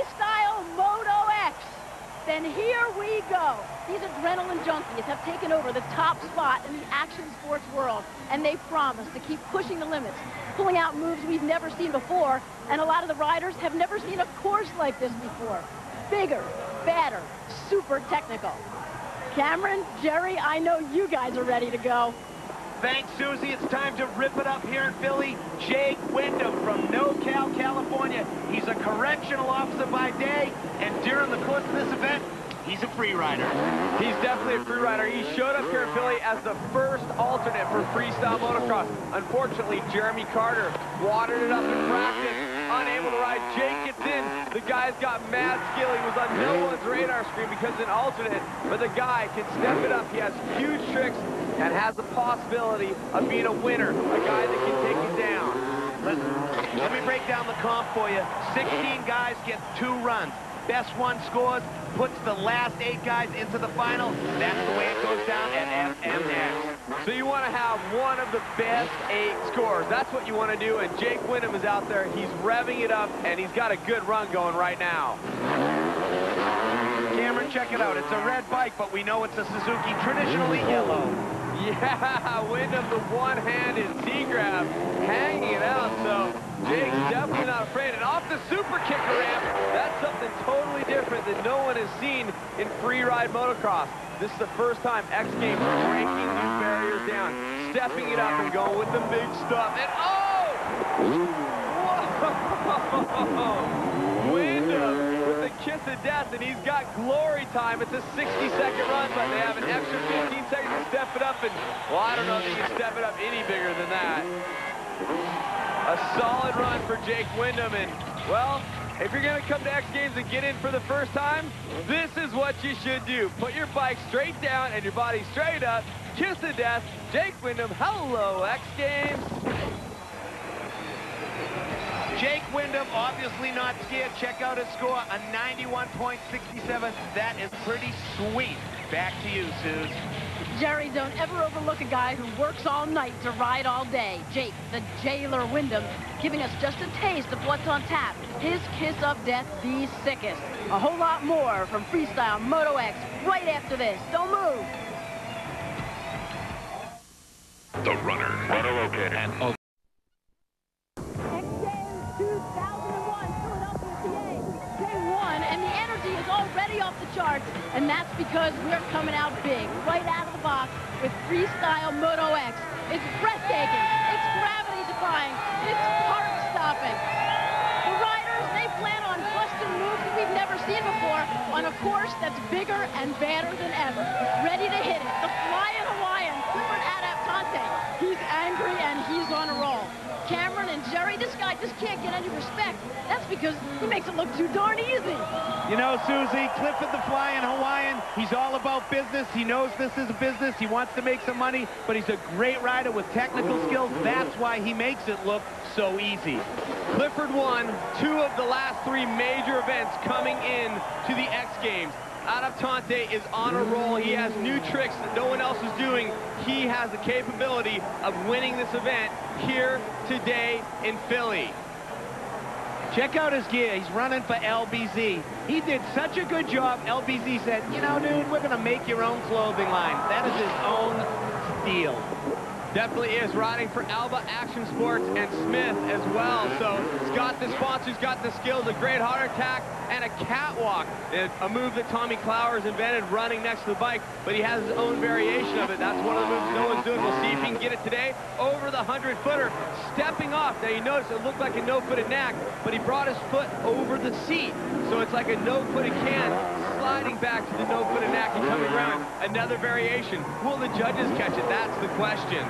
Freestyle Moto X. Then here we go. These adrenaline junkies have taken over the top spot in the action sports world, and they promise to keep pushing the limits, pulling out moves we've never seen before, and a lot of the riders have never seen a course like this before. Bigger, badder, super technical. Cameron, Jerry, I know you guys are ready to go. Thanks, Susie. It's time to rip it up here in Philly. Jake Windham from NoCal, California. He's a correctional officer by day, and during the course of this event, he's a free rider. He's definitely a free rider. He showed up here in Philly as the first alternate for freestyle motocross. Unfortunately, Jeremy Carter watered it up in practice, unable to ride. Jake gets in. The guy's got mad skill. He was on no one's radar screen because an alternate, but the guy can step it up. He has huge tricks and has the possibility of being a winner, a guy that can take you down. Let me break down the comp for you. 16 guys get 2 runs. Best one scores, puts the last 8 guys into the final. That's the way it goes down at FMX. So you want to have one of the best 8 scores. That's what you want to do, and Jake Windham is out there. He's revving it up, and he's got a good run going right now. Cameron, check it out. It's a red bike, but we know it's a Suzuki, traditionally yellow. Yeah, Windham, the one-handed T-grab, hanging it out, so Jake's definitely not afraid. And off the super kicker ramp, that's something totally different that no one has seen in free ride motocross. This is the first time X Games are breaking these barriers down, stepping it up and going with the big stuff. And oh! Whoa! Windham with the kiss of death, and he's got glory time. It's a 60-second run, but they have an extra 15 seconds to step it up, and, well, I don't know if you can step it up any bigger than that. A solid run for Jake Windham, and, well, if you're going to come to X Games and get in for the first time, this is what you should do. Put your bike straight down and your body straight up. Kiss of death. Jake Windham, hello, X Games. Jake Windham, obviously not scared. Check out his score, a 91.67. That is pretty sweet. Back to you, Suze. Jerry, don't ever overlook a guy who works all night to ride all day. Jake, the jailer Windham, giving us just a taste of what's on tap. His kiss of death, the sickest. A whole lot more from Freestyle Moto X right after this. Don't move. The runner. Runner located. And X Games 2001, Philadelphia, PA. Day 1, and the energy is already off the charts, and that's because we're coming out big, right out of the box with Freestyle Moto X. It's breathtaking, it's gravity-defying, it's heart-stopping. The riders, they plan on busting moves that we've never seen before on a course that's bigger and badder than ever. Ready to hit it. The Flying Hawaiian, Clifford Adaptante. He's angry and he's on a roll. Cameron and Jerry, this guy just can't get any respect. That's because he makes it look too darn easy. You know, Susie, Clifford the Flying Hawaiian, he's all about business. He knows this is a business. He wants to make some money, but he's a great rider with technical skills. That's why he makes it look so easy. Clifford won 2 of the last 3 major events coming in to the X Games. Adaptante is on a roll. He has new tricks that no one else is doing. He has the capability of winning this event here today in Philly. Check out his gear. He's running for LBZ. He did such a good job. LBZ said, you know, dude, we're going to make your own clothing line. That is his own deal. Definitely is riding for Alba Action Sports and Smith as well. So he's got the sponsors, got the skills, a great heart attack, and a catwalk. It's a move that Tommy Clowers invented running next to the bike, but he has his own variation of it. That's one of the moves no one's doing. We'll see if he can get it today over the 100-footer, stepping off. Now you notice it looked like a no-footed knack, but he brought his foot over the seat. So it's like a no-footed can sliding back to the no-footed knack and coming around. Another variation. Will the judges catch it? That's the question.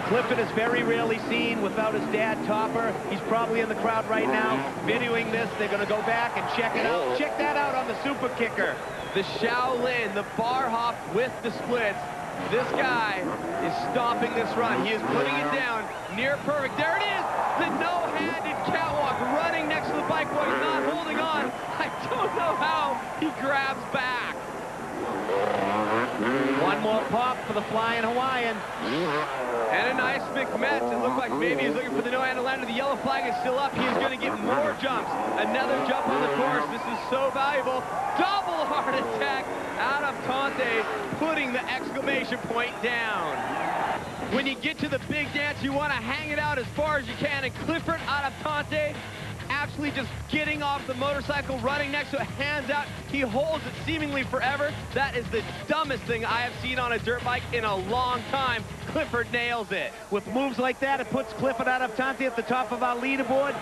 Clifford is very rarely seen without his dad, Topper. He's probably in the crowd right now, videoing this. They're going to go back and check it out. Check that out on the super kicker. The Shaolin, the bar hop with the splits. This guy is stopping this run. He is putting it down near perfect. There it is, the no-handed catwalk running next to the bike while he's not holding on. I don't know how he grabs back. One more pop. for the flying Hawaiian. And a nice McMets. It looked like maybe he's looking for the no-handle lander. The yellow flag is still up. He is going to get more jumps. Another jump on the course. This is so valuable. Double heart attack out of Tante, putting the exclamation point down. When you get to the big dance, you want to hang it out as far as you can. And Clifford out of Tante, actually just getting off the motorcycle, running next to it, hands out. He holds it seemingly forever. That is the dumbest thing I have seen on a dirt bike in a long time. Clifford nails it. With moves like that, it puts Clifford out of Tante at the top of our leaderboard.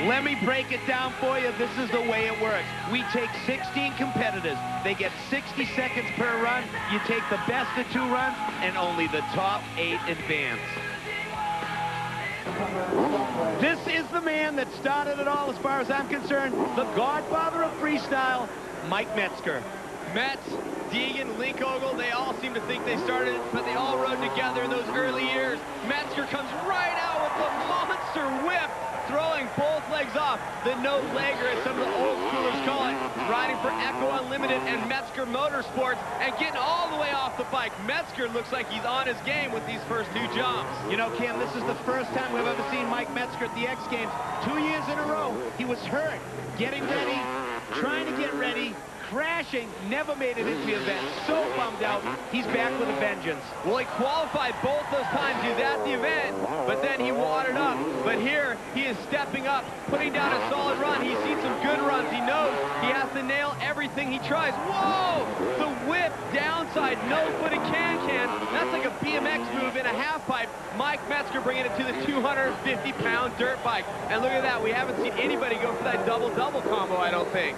Let me break it down for you. This is the way it works. We take 16 competitors. They get 60 seconds per run. You take the best of 2 runs, and only the top 8 advance. This is the man that started it all, as far as I'm concerned, the godfather of freestyle, Mike Metzger. Metz, Deegan, Linkogle, they all seem to think they started it, but they all rode together in those early years. Metzger comes right out with the monster whip, throwing both legs off. The no-legger, as some of the old schoolers call it, riding for Echo Unlimited and Metzger Motorsports, and getting all the way off the bike. Metzger looks like he's on his game with these first 2 jumps. You know, Cam, this is the first time we've ever seen Mike Metzger at the X Games. 2 years in a row, he was hurt, getting ready, trying to get ready, crashing, never made it into the event. So bummed out. He's back with a vengeance. Well, he qualified both those times. He was at the event, but then he watered up. But here, he is stepping up, putting down a solid run. He's seen some good runs. He knows he has to nail everything he tries. Whoa! The whip downside, no-footed can-can. That's like a BMX move in a half-pipe. Mike Metzger bringing it to the 250-pound dirt bike. And look at that. We haven't seen anybody go for that double-double combo, I don't think.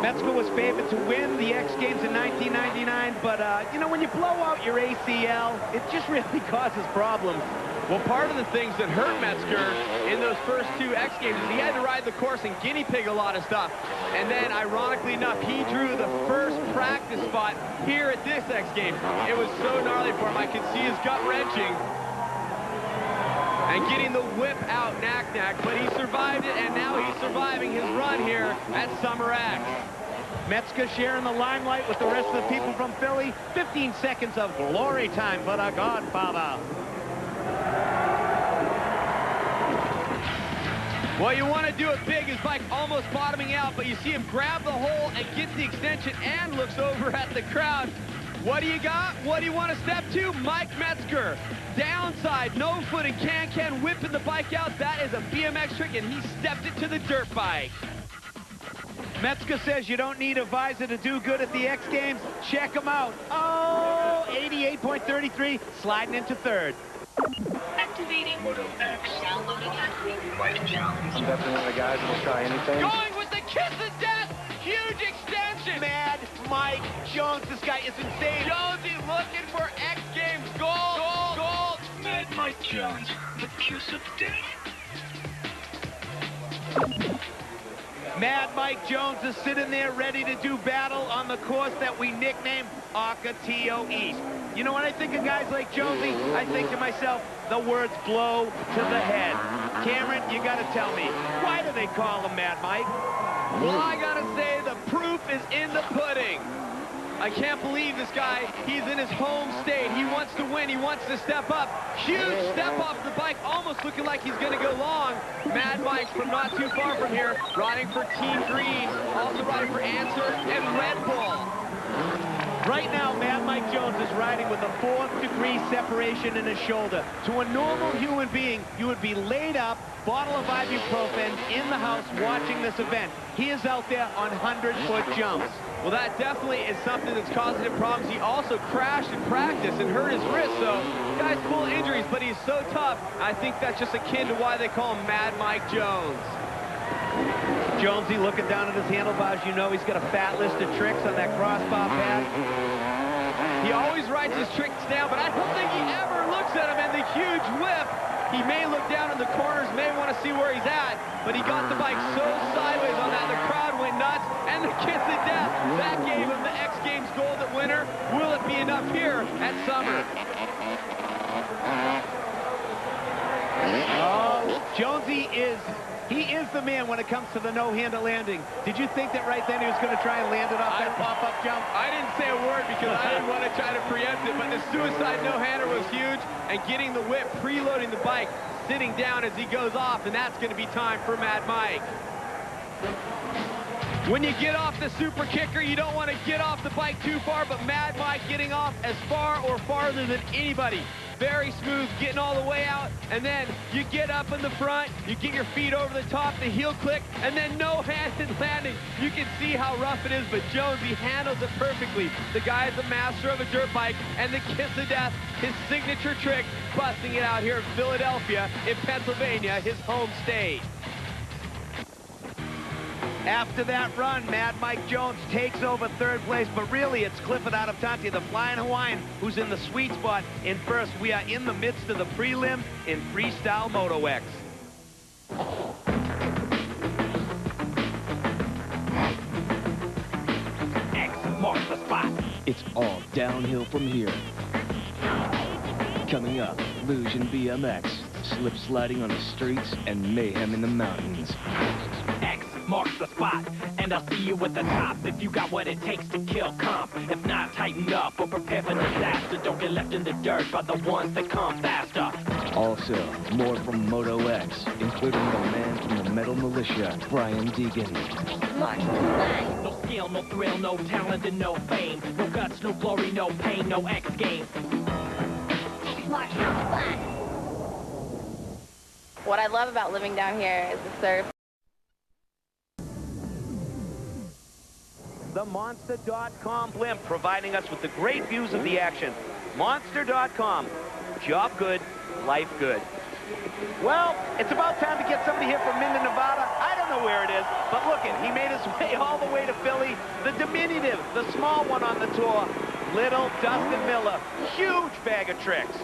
Metzger was favored to win the X Games in 1999, but, you know, when you blow out your ACL, it just really causes problems. Well, part of the things that hurt Metzger in those first 2 X Games is he had to ride the course and guinea pig a lot of stuff. And then, ironically enough, he drew the first practice spot here at this X Games. It was so gnarly for him. I could see his gut wrenching. And getting the whip out, knack-knack, but he survived it, and now he's surviving his run here at Summer X. Metzger sharing the limelight with the rest of the people from Philly. 15 seconds of glory time for the Godfather. Well, you want to do it big. His bike almost bottoming out, but you see him grab the hole and get the extension and looks over at the crowd. What do you got? What do you want to step to? Mike Metzger. Downside, no-footed, can-can, whipping the bike out. That is a BMX trick, and he stepped it to the dirt bike. Metzger says you don't need a visor to do good at the X Games. Check him out. Oh, 88.33, sliding into 3rd. Activating Moto X. Downloading Mike Jones. I'm definitely one of the guys that will try anything. Going with the kiss of death. Huge extension. Mad Mike Jones. This guy is insane. Jonesy looking for X Games gold. Gold. Gold. Mad Mike Jones. The kiss of death. Mad Mike Jones is sitting there ready to do battle on the course that we nicknamed Ocotillo East. You know, when I think of guys like Jonesy, I think to myself, the words blow to the head. Cameron, you got to tell me, why do they call him Mad Mike? Well, I got to say, the proof is in the pudding. I can't believe this guy, he's in his home state. He wants to win, he wants to step up. Huge step off the bike, almost looking like he's gonna go long. Mad Mike from not too far from here, riding for Team Green, also riding for Answer and Red Bull. Right now, Mad Mike Jones is riding with a 4th-degree separation in his shoulder. To a normal human being, you would be laid up, bottle of ibuprofen, in the house watching this event. He is out there on 100-foot jumps. Well, that definitely is something that's causing him problems. He also crashed in practice and hurt his wrist, so the guy's full of injuries, but he's so tough. I think that's just akin to why they call him Mad Mike Jones. Jonesy looking down at his handlebars. You know he's got a fat list of tricks on that crossbar pad. He always writes his tricks down, but I don't think he ever looks at him, and the huge whip. He may look down in the corners, may want to see where he's at, but he got the bike so sideways on that, the crowd went nuts, and the kiss of death. That gave him the X Games gold at winner. Will it be enough here at Summer? Oh, Jonesy is the man when it comes to the no-handle landing. Did you think that right then he was going to try and land it off that pop-up jump? I didn't say a word because I didn't want to try to preempt it, but the suicide no-hander was huge, and getting the whip, preloading the bike, sitting down as he goes off, and that's going to be time for Mad Mike. When you get off the super kicker, you don't want to get off the bike too far, but Mad Mike getting off as far or farther than anybody. Very smooth, getting all the way out, and then you get up in the front, you get your feet over the top, the heel click, and then no-handed landing. You can see how rough it is, but Jonesy handles it perfectly. The guy is a master of a dirt bike, and the kiss of death, his signature trick, busting it out here in Philadelphia, in Pennsylvania, his home state. After that run, Mad Mike Jones takes over third place, but really it's Clifford Adoptanti, the Flying Hawaiian, who's in the sweet spot in first. We are in the midst of the prelim in Freestyle Moto X. X marks the spot. It's all downhill from here. Coming up, Illusion BMX, slip sliding on the streets and mayhem in the mountains. X marks the spot, and I'll see you at the top if you got what it takes to kill comp. If not, tighten up or prepare for disaster. Don't get left in the dirt by the ones that come faster. Also, more from Moto X, including the man from the Metal Militia, Brian Deegan. No skill, no thrill, no talent, and no fame. No guts, no glory, no pain, no X Games. What I love about living down here is the surf. The Monster.com blimp, providing us with the great views of the action. Monster.com. Job good, life good. Well, it's about time to get somebody here from Minden, Nevada. I don't know where it is, but look it, he made his way all the way to Philly. The diminutive, the small one on the tour, little Dustin Miller. Huge bag of tricks.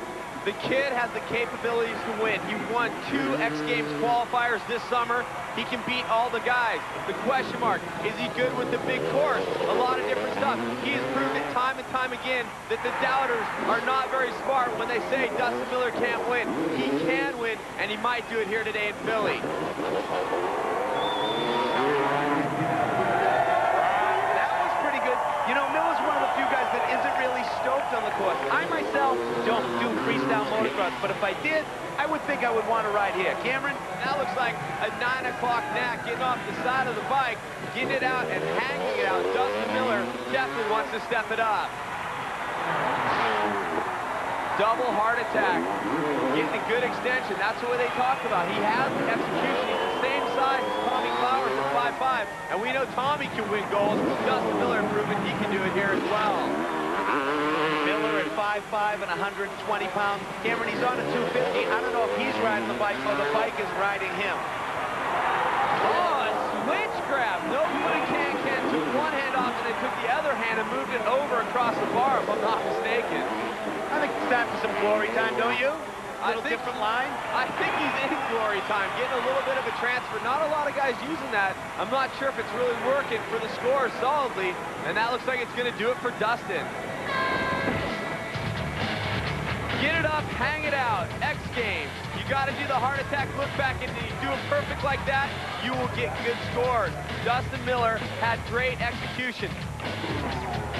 The kid has the capabilities to win. He won 2 X Games qualifiers this summer. He can beat all the guys. The question mark, is he good with the big course? A lot of different stuff. He has proved it time and time again that the doubters are not very smart when they say Dustin Miller can't win. He can win, and he might do it here today in Philly. That was pretty good. You know, Miller's one of the few guys that isn't really stoked on the course. I myself don't do freestyle motocross, but if I did, I would think I would want to ride here. Cameron? That looks like a 9 o'clock knack, getting off the side of the bike, getting it out and hanging it out. Dustin Miller definitely wants to step it up. Double heart attack, getting a good extension. That's what they talked about. He has the execution. He's the same size as Tommy Flowers at 5'5", and we know Tommy can win goals. Dustin Miller proving he can do it here as well. Miller at 5'5" and 120 pounds. Cameron, he's on a 250. I don't know if he's riding the bike or the bike is riding him. Oh, a switch grab. No putting can took one hand off and then took the other hand and moved it over across the bar, if I'm not mistaken. I think it's time for some glory time, don't you? A little different line. I think he's in glory time, getting a little bit of a transfer. Not a lot of guys using that. I'm not sure if it's really working for the score solidly, and that looks like it's going to do it for Dustin. Get it up, hang it out. X Games. You got to do the heart attack look back, and you do it perfect like that, you will get good scores. Dustin Miller had great execution.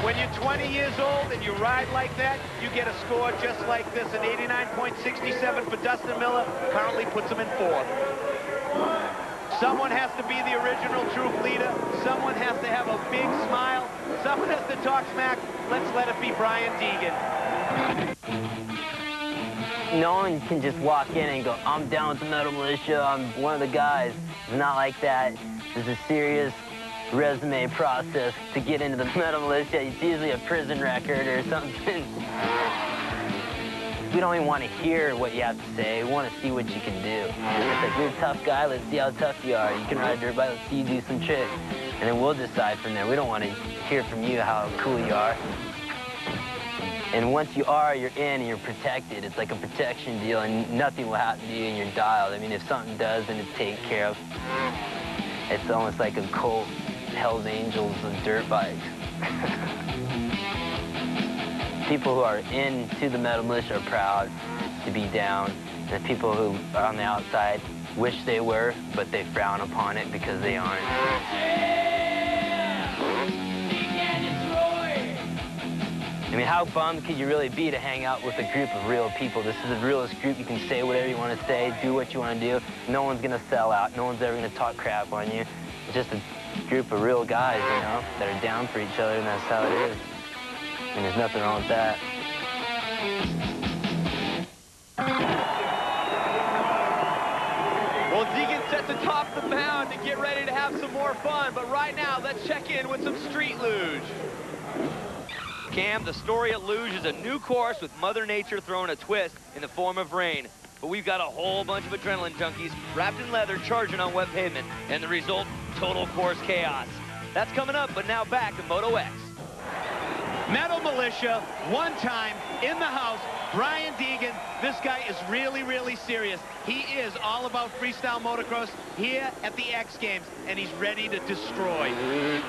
When you're 20 years old and you ride like that, you get a score just like this. An 89.67 for Dustin Miller currently puts him in 4th. Someone has to be the original troop leader. Someone has to have a big smile. Someone has to talk smack. Let's let it be Brian Deegan. No one can just walk in and go, I'm down with the Metal Militia, I'm one of the guys. It's not like that. There's a serious resume process to get into the Metal Militia. It's usually a prison record or something. We don't even want to hear what you have to say. We want to see what you can do. It's like, you're a tough guy, let's see how tough you are. You can ride a dirt bike, let's see you do some tricks. And then we'll decide from there. We don't want to hear from you how cool you are. And once you are, you're in and you're protected. It's like a protection deal, and nothing will happen to you, and you're dialed. I mean, if something does, then it's taken care of. It's almost like a cult, Hell's Angels of dirt bikes. People who are into the Metal Militia are proud to be down. The people who are on the outside wish they were, but they frown upon it because they aren't. I mean, how bummed could you really be to hang out with a group of real people? This is the realest group. You can say whatever you want to say, do what you want to do. No one's going to sell out. No one's ever going to talk crap on you. It's just a group of real guys, you know, that are down for each other, and that's how it is. And there's nothing wrong with that. Well, Deegan's set to top the mound to get ready to have some more fun. But right now, let's check in with some street luge. Cam, the story at Luge is a new course with Mother Nature throwing a twist in the form of rain. But we've got a whole bunch of adrenaline junkies wrapped in leather charging on wet pavement. And the result, total course chaos. That's coming up, but now back to Moto X. Metal Militia, one time in the house. Brian Deegan, this guy is really, really serious. He is all about freestyle motocross here at the X Games, and he's ready to destroy.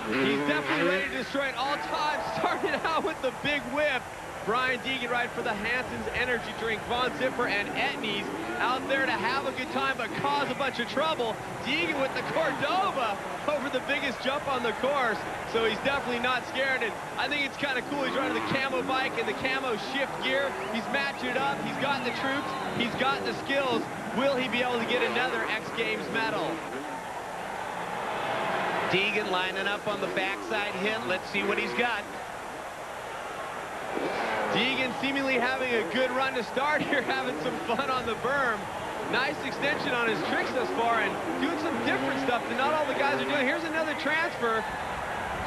He's definitely ready to destroy at all times. Started out with the big whip. Brian Deegan riding for the Hanson's Energy Drink, Von Zipper and Etnies out there to have a good time but cause a bunch of trouble. Deegan with the Cordova over the biggest jump on the course, so he's definitely not scared. And I think it's kind of cool. He's riding the camo bike and the camo shift gear. He's matching it up. He's got the troops. He's got the skills. Will he be able to get another X Games medal? Deegan lining up on the backside hit. Let's see what he's got. Deegan seemingly having a good run to start here, having some fun on the berm. Nice extension on his tricks thus far and doing some different stuff that not all the guys are doing. Here's another transfer.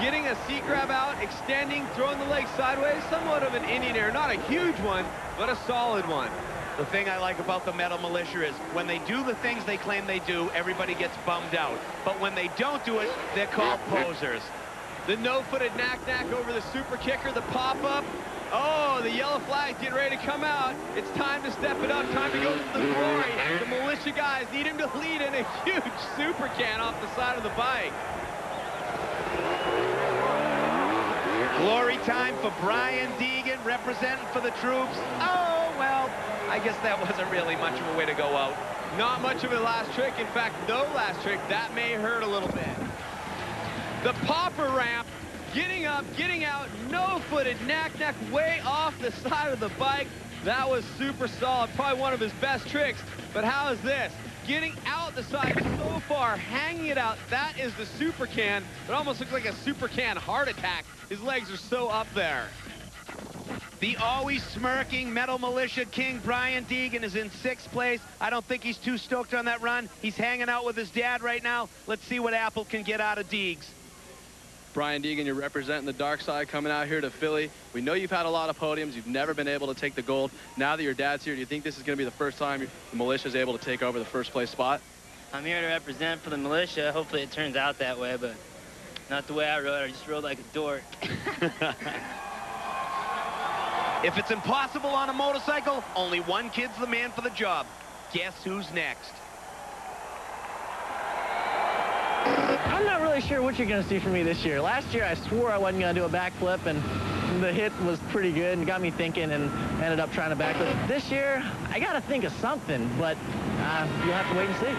Getting a seat grab out, extending, throwing the leg sideways. Somewhat of an Indian air. Not a huge one, but a solid one. The thing I like about the Metal Militia is when they do the things they claim they do, everybody gets bummed out. But when they don't do it, they're called posers. The no-footed knack-knack over the super kicker, the pop-up. Oh, the yellow flag getting ready to come out. It's time to step it up, time to go for the glory. The Militia guys need him to lead in a huge super can off the side of the bike. Glory time for Brian Deegan representing for the troops. Oh, well, I guess that wasn't really much of a way to go out. Not much of a last trick. In fact, no last trick. That may hurt a little bit. The popper ramp, getting up, getting out, no-footed knack-knack way off the side of the bike. That was super solid, probably one of his best tricks. But how is this? Getting out the side so far, hanging it out. That is the super can. It almost looks like a super can heart attack. His legs are so up there. The always smirking Metal Militia King, Brian Deegan, is in 6th place. I don't think he's too stoked on that run. He's hanging out with his dad right now. Let's see what Apple can get out of Deegs. Brian Deegan, you're representing the dark side coming out here to Philly. We know you've had a lot of podiums. You've never been able to take the gold. Now that your dad's here, do you think this is going to be the first time the Militia is able to take over the first place spot? I'm here to represent for the Militia. Hopefully it turns out that way, but not the way I rode. I just rode like a dork. If it's impossible on a motorcycle, only one kid's the man for the job. Guess who's next? I'm not really sure what you're going to see from me this year. Last year, I swore I wasn't going to do a backflip, and the hit was pretty good and got me thinking and ended up trying to backflip. This year, I got to think of something, but you'll have to wait and see.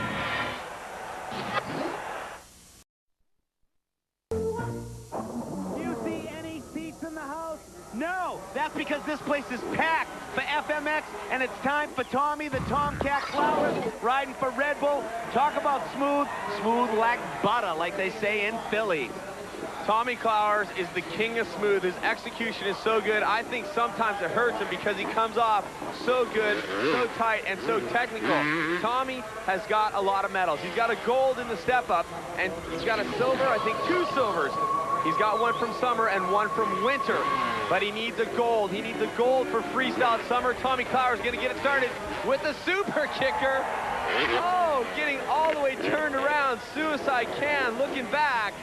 Do you see any seats in the house? No, that's because this place is packed for FMX, and it's time for Tommy the Tomcat Flowers riding for Red Bull. Talk about smooth, smooth like butter, like they say in Philly. Tommy Clowers is the king of smooth. His execution is so good. I think sometimes it hurts him because he comes off so good, so tight, and so technical. Tommy has got a lot of medals. He's got a gold in the step-up, and he's got a silver, I think 2 silvers. He's got one from summer and one from winter, but he needs a gold. He needs a gold for freestyle summer. Tommy Clowers going to get it started with the super kicker. Oh, getting all the way turned around. Suicide can, looking back.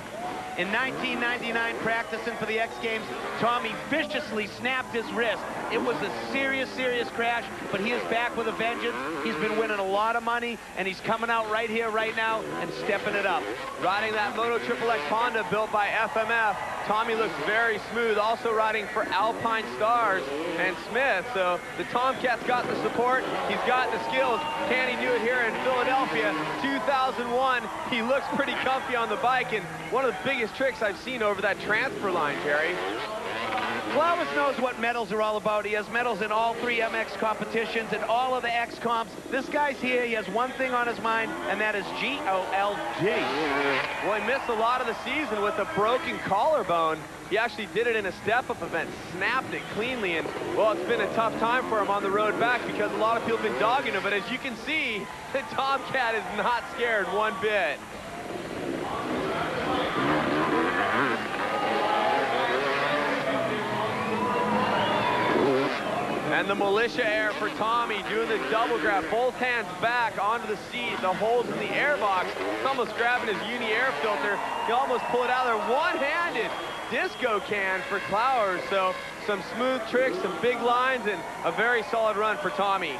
In 1999, practicing for the X Games, Tommy viciously snapped his wrist. It was a serious, serious crash, but he is back with a vengeance. He's been winning a lot of money, and he's coming out right now and stepping it up. Riding that Moto XXX Honda built by FMF. Tommy looks very smooth, also riding for Alpine Stars and Smith. So the Tomcat's got the support, he's got the skills. Can he do it here in Philadelphia? 2001, he looks pretty comfy on the bike, and one of the biggest tricks I've seen over that transfer line, Jerry. Flowers knows what medals are all about. He has medals in all 3 MX competitions and all of the X comps. This guy's here. He has one thing on his mind, and that is GOLD. Well, he missed a lot of the season with a broken collarbone. He actually did it in a step-up event, snapped it cleanly, and, well, it's been a tough time for him on the road back because a lot of people have been dogging him. But as you can see, the Tomcat is not scared one bit. And the Militia Air for Tommy, doing the double grab, both hands back onto the seat, the holes in the air box. He's almost grabbing his uni air filter. He almost pulled it out of there. One-handed disco can for Clowers. So some smooth tricks, some big lines, and a very solid run for Tommy.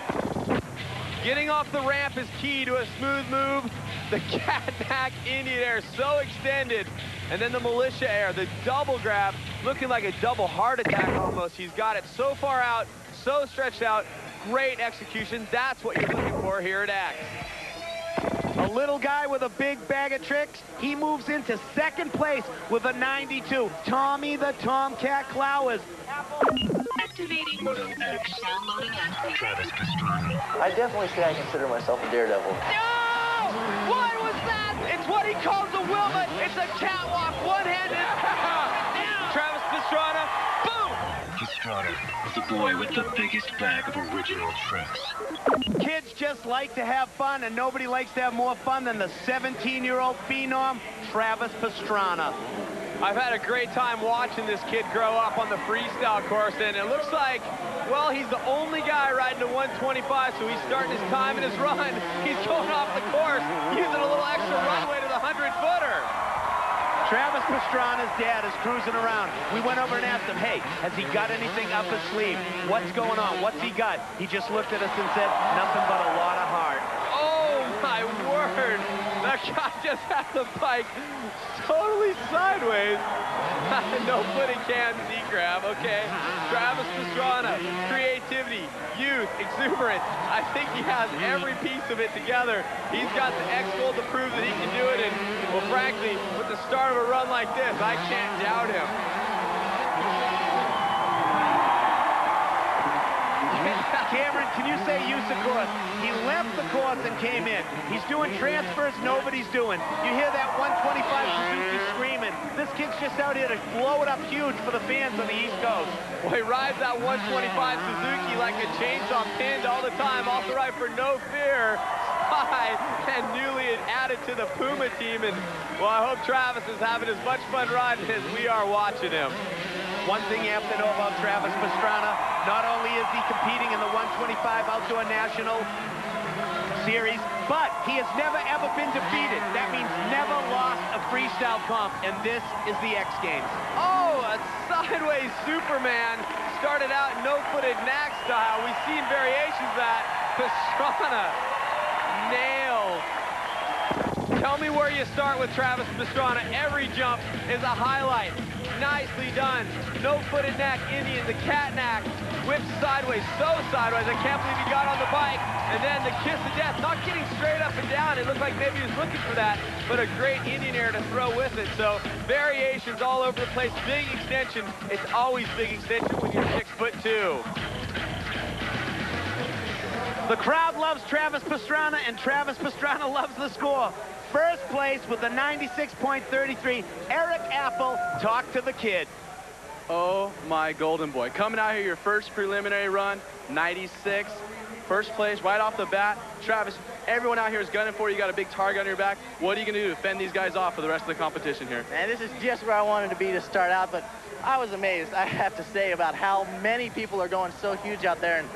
Getting off the ramp is key to a smooth move. The Cat-Knack Indian Air so extended. And then the Militia Air, the double grab, looking like a double heart attack almost. He's got it so far out, so stretched out. Great execution. That's what you're looking for here at X. A little guy with a big bag of tricks. He moves into second place with a 92. Tommy the Tomcat Clowers. Activating Moto X. Downloading app. Travis Pastrana. I definitely say I consider myself a daredevil. No! What was that? It's what he calls a Wilma. It's a catwalk, one-handed. Travis Pastrana, boom! Pastrana, the boy with the biggest bag of original tricks. Kids just like to have fun, and nobody likes to have more fun than the 17-year-old phenom, Travis Pastrana. I've had a great time watching this kid grow up on the freestyle course, and it looks like, well, he's the only guy riding a 125, so he's starting his time in his run. He's going off the course, using a little extra runway to the 100-footer. Travis Pastrana's dad is cruising around. We went over and asked him, hey, has he got anything up his sleeve? What's going on? What's he got? He just looked at us and said, nothing but a lot of heart. Oh, my word. That guy just had the bike totally sideways. No footing can Z-grab, okay. Travis Pastrana, creativity, youth, exuberance. I think he has every piece of it together. He's got the X gold to prove that he can do it, and, well, frankly, with the start of a run like this, I can't doubt him. Cameron, can you say use of course? He left the course and came in. He's doing transfers nobody's doing. You hear that 125 Suzuki screaming. This kid's just out here to blow it up huge for the fans on the East Coast. Well, he rides that 125 Suzuki like a chainsaw, pinned all the time. Also ride for No Fear, Spy, and newly added to the Puma team. And, well, I hope Travis is having as much fun riding as we are watching him. One thing you have to know about Travis Pastrana, not only is he competing in the 125 Outdoor National Series, but he has never, ever been defeated. That means never lost a freestyle comp, and this is the X Games. Oh, a sideways Superman. Started out no-footed knack style. We've seen variations of that. Pastrana nailed. Tell me where you start with Travis Pastrana. Every jump is a highlight. Nicely done. No-footed knack, Indian, the cat knack. Whipped sideways, so sideways. I can't believe he got on the bike. And then the kiss of death, not getting straight up and down. It looked like maybe he was looking for that, but a great Indian air to throw with it. So variations all over the place. Big extension. It's always big extension when you're 6'2". The crowd loves Travis Pastrana, and Travis Pastrana loves the score. First place with a 96.33. Eric Apple, talk to the kid. Oh, my golden boy. Coming out here, your first preliminary run, 96. First place, right off the bat. Travis, everyone out here is gunning for you. You got a big target on your back. What are you going to do to fend these guys off for the rest of the competition here? Man, this is just where I wanted to be to start out, but I was amazed, I have to say, about how many people are going so huge out there, and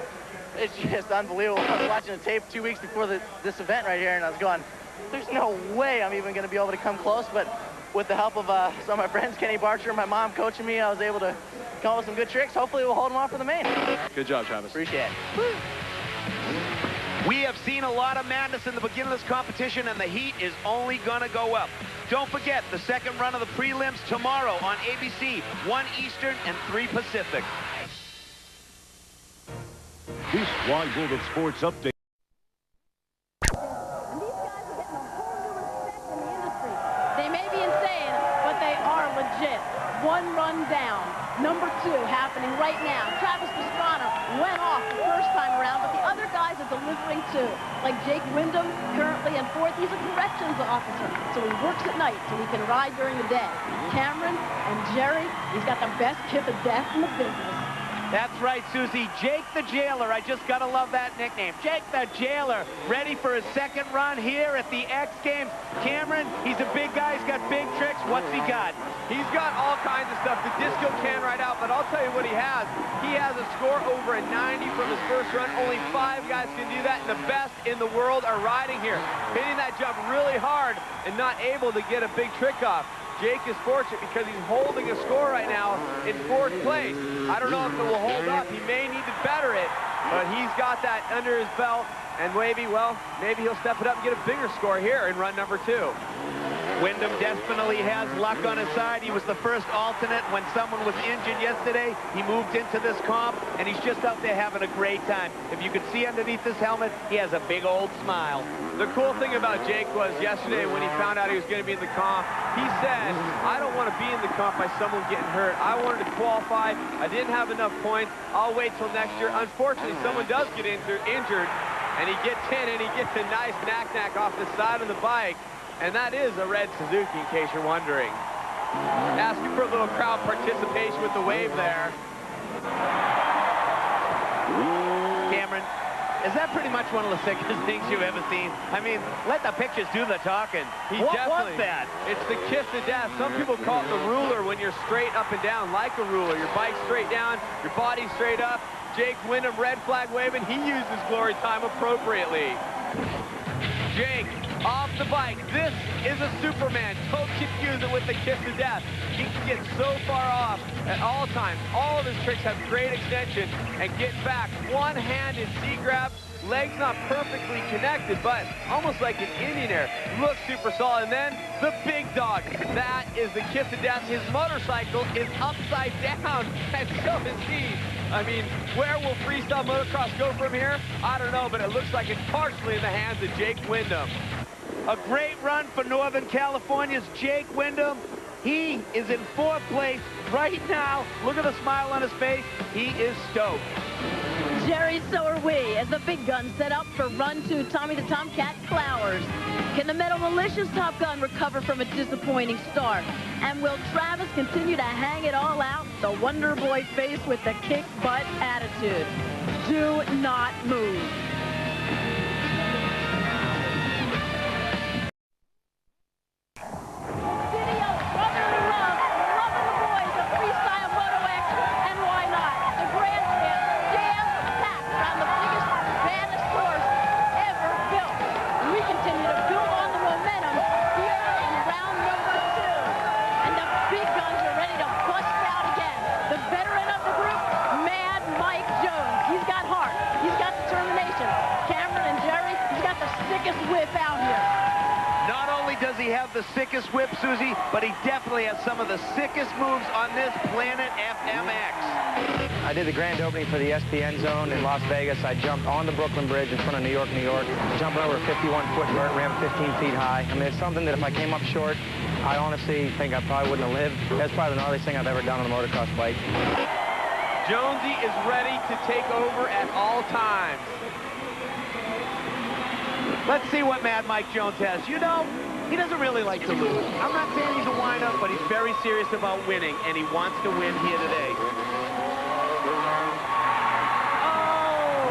it's just unbelievable. I was watching the tape 2 weeks before this event right here, and I was going, there's no way I'm even going to be able to come close, but with the help of some of my friends, Kenny Barcher, and my mom coaching me, I was able to come up with some good tricks. Hopefully we'll hold them off for the main. Good job, Travis. Appreciate it. We We have seen a lot of madness in the beginning of this competition, and the heat is only going to go up. Don't forget the second run of the prelims tomorrow on ABC, 1 Eastern and 3 Pacific. This Wide World of Sports update. They may be insane, but they are legit. 1 run down. Number 2 happening right now. Travis Pastrana went off the first time around, but the other guys are delivering too. Like Jake Wyndham, currently in 4th. He's a corrections officer, so he works at night so he can ride during the day. Cameron and Jerry, he's got the best kiss of death in the business. That's right, Susie. Jake the Jailer. I just got to love that nickname. Jake the Jailer, ready for his second run here at the X Games. Cameron, he's a big guy. He's got big tricks. What's he got? He's got all kinds of stuff. The disco can right out, but I'll tell you what he has. He has a score over a 90 from his first run. Only 5 guys can do that, and the best in the world are riding here. Hitting that jump really hard and not able to get a big trick off. Jake is fortunate because he's holding a score right now in 4th place. I don't know if it will hold up. He may need to better it, but he's got that under his belt, and maybe, well, maybe he'll step it up and get a bigger score here in run number 2. Wyndham definitely has luck on his side. He was the first alternate when someone was injured yesterday. He moved into this comp, and he's just out there having a great time. If you could see underneath his helmet, he has a big old smile. The cool thing about Jake was yesterday when he found out he was going to be in the comp, he said, I don't want to be in the comp by someone getting hurt. I wanted to qualify. I didn't have enough points. I'll wait till next year. Unfortunately, someone does get injured, and he gets in, and he gets a nice knack-knack off the side of the bike. And that is a red Suzuki, in case you're wondering. Asking for a little crowd participation with the wave there. Cameron, is that pretty much one of the sickest things you've ever seen? I mean, let the pictures do the talking. What was that? It's the kiss of death. Some people call it the ruler when you're straight up and down like a ruler. Your bike's straight down, your body's straight up. Jake Wyndham, red flag waving. He used his glory time appropriately. Jake off the bike. This is a Superman. Don't confuse it with the kiss of death. He can get so far off at all times. All of his tricks have great extension and get back. One-handed seat grab. Legs not perfectly connected, but almost like an Indian air. Looks super solid. And then the big dog. That is the kiss of death. His motorcycle is upside down, and so is he. I mean, where will freestyle motocross go from here? I don't know, but it looks like it's partially in the hands of Jake Wyndham. A great run for Northern California's Jake Wyndham. He is in 4th place right now. Look at the smile on his face. He is stoked. Jerry, so are we, as the big guns set up for run 2, Tommy the Tomcat Clowers. Can the Metal Militia's Top Gun recover from a disappointing start? And will Travis continue to hang it all out? The Wonder Boy face with the kick-butt attitude. Do not move. The sickest whip, Susie, but he definitely has some of the sickest moves on this Planet FMX. I did the grand opening for the SPN zone in Las Vegas. I jumped on the Brooklyn Bridge in front of New York, jumping over a 51-foot vert ramp 15 feet high. I mean, it's something that if I came up short, I honestly think I probably wouldn't have lived. That's probably the gnarliest thing I've ever done on a motocross bike. Jonesy is ready to take over at all times. Let's see what Mad Mike Jones has. You know, he doesn't really like to lose. I'm not saying he's a wind-up, but he's very serious about winning, and he wants to win here today. Oh!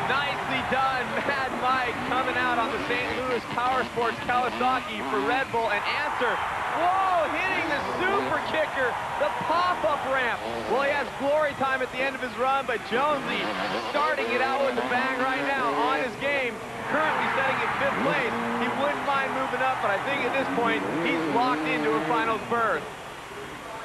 Nicely done, Mad Mike coming out on the St. Louis Power Sports Kawasaki for Red Bull and answer. Whoa, hitting the super kicker, the pop-up ramp. Well, he has glory time at the end of his run, but Jonesy starting it out with a bang right now on his game. Currently setting in 5th place. He wouldn't mind moving up, but I think at this point, he's locked into a finals berth.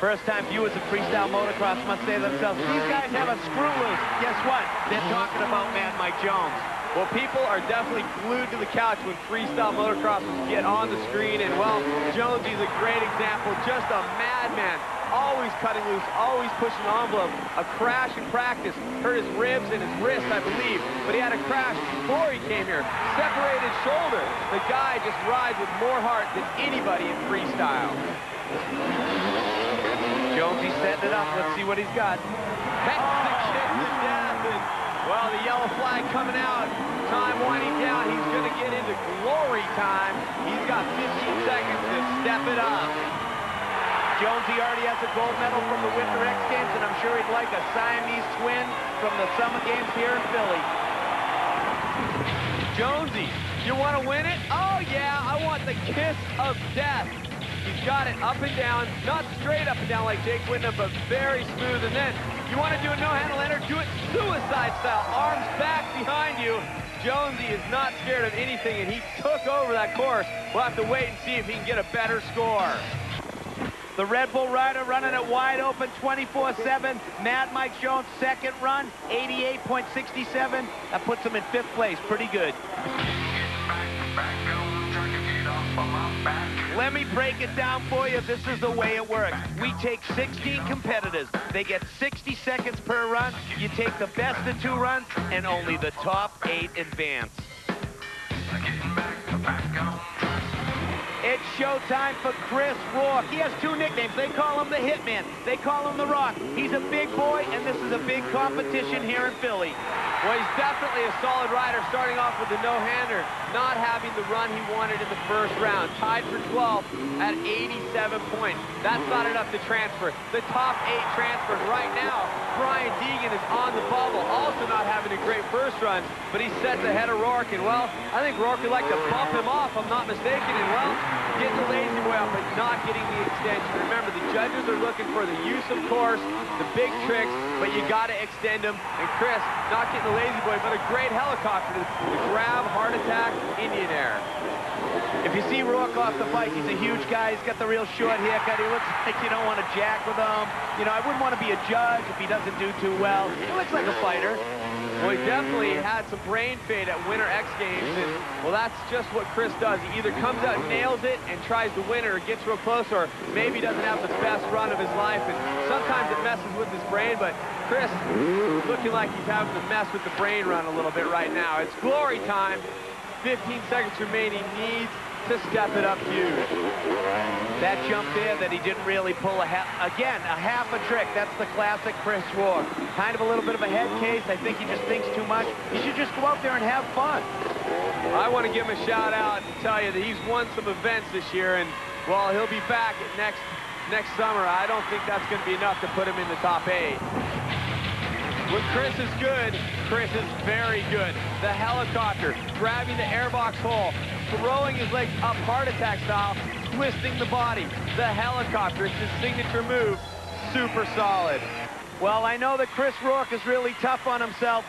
First-time viewers of freestyle motocross must say to themselves, these guys have a screw loose. Guess what? They're talking about Mad Mike Jones. Well, people are definitely glued to the couch when freestyle motocrossers get on the screen, and, well, Jonesy's a great example. Just a madman, always cutting loose, always pushing the envelope. A crash in practice, hurt his ribs and his wrist, I believe, but he had a crash before he came here. Separated shoulder. The guy just rides with more heart than anybody in freestyle. Jonesy setting it up. Let's see what he's got. That's the kick to death. And, well, the yellow flag coming out. Time winding down. He's going to get into glory time. He's got 15 seconds to step it up. Jonesy already has a gold medal from the Winter X Games, and I'm sure he'd like a Siamese twin from the Summer Games here in Philly. Jonesy, you want to win it? Oh, yeah, I want the kiss of death. He's got it up and down, not straight up and down like Jake Windham, but very smooth. And then you want to do a no-handle enter, do it suicide style, arms back behind you. Jonesy is not scared of anything, and he took over that course. We'll have to wait and see if he can get a better score. The Red Bull rider running it wide open 24/7. Mad Mike Jones, second run, 88.67. That puts him in 5th place. Pretty good. Let me break it down for you. This is the way it works. We take 16 competitors. They get 60 seconds per run. You take the best of 2 runs, and only the top 8 advance. It's showtime for Chris Rourke. He has 2 nicknames. They call him the Hitman. They call him the Rock. He's a big boy, and this is a big competition here in Philly. Well, he's definitely a solid rider, starting off with a no-hander, not having the run he wanted in the first round. Tied for 12th at 87 points. That's not enough to transfer. The top 8 transferred right now. Brian Deegan is on the bubble, also not having a great first run, but he sets ahead of Rourke, and, well, I think Rourke would like to bump him off, I'm not mistaken, and, well, getting the lazy boy out, but not getting the extension. Remember, the judges are looking for the use of course, the big tricks, but you got to extend them. And Chris, not getting the lazy boy, but a great helicopter to grab, heart attack, Indian Air. If you see Rourke off the bike, he's a huge guy. He's got the real short haircut. He looks like you don't want to jack with him. You know, I wouldn't want to be a judge if he doesn't do too well. He looks like a fighter. Well, he definitely had some brain fade at Winter X Games, and, well, that's just what Chris does. He either comes out and nails it and tries to win it, or gets real close, or maybe doesn't have the best run of his life, and sometimes it messes with his brain, but Chris looking like he's having to mess with the brain run a little bit right now. It's glory time. 15 seconds remaining. Needs to step it up huge. That jump there that he didn't really pull a half a trick. That's the classic Chris Rourke. Kind of a little bit of a head case. I think he just thinks too much. He should just go out there and have fun. I want to give him a shout out and tell you that he's won some events this year, and, well, he'll be back at next summer. I don't think that's going to be enough to put him in the top 8. When Chris is good, Chris is very good. The helicopter, grabbing the airbox hole, throwing his legs up heart attack style, twisting the body. The helicopter, it's his signature move. Super solid. Well, I know that Chris Rourke is really tough on himself.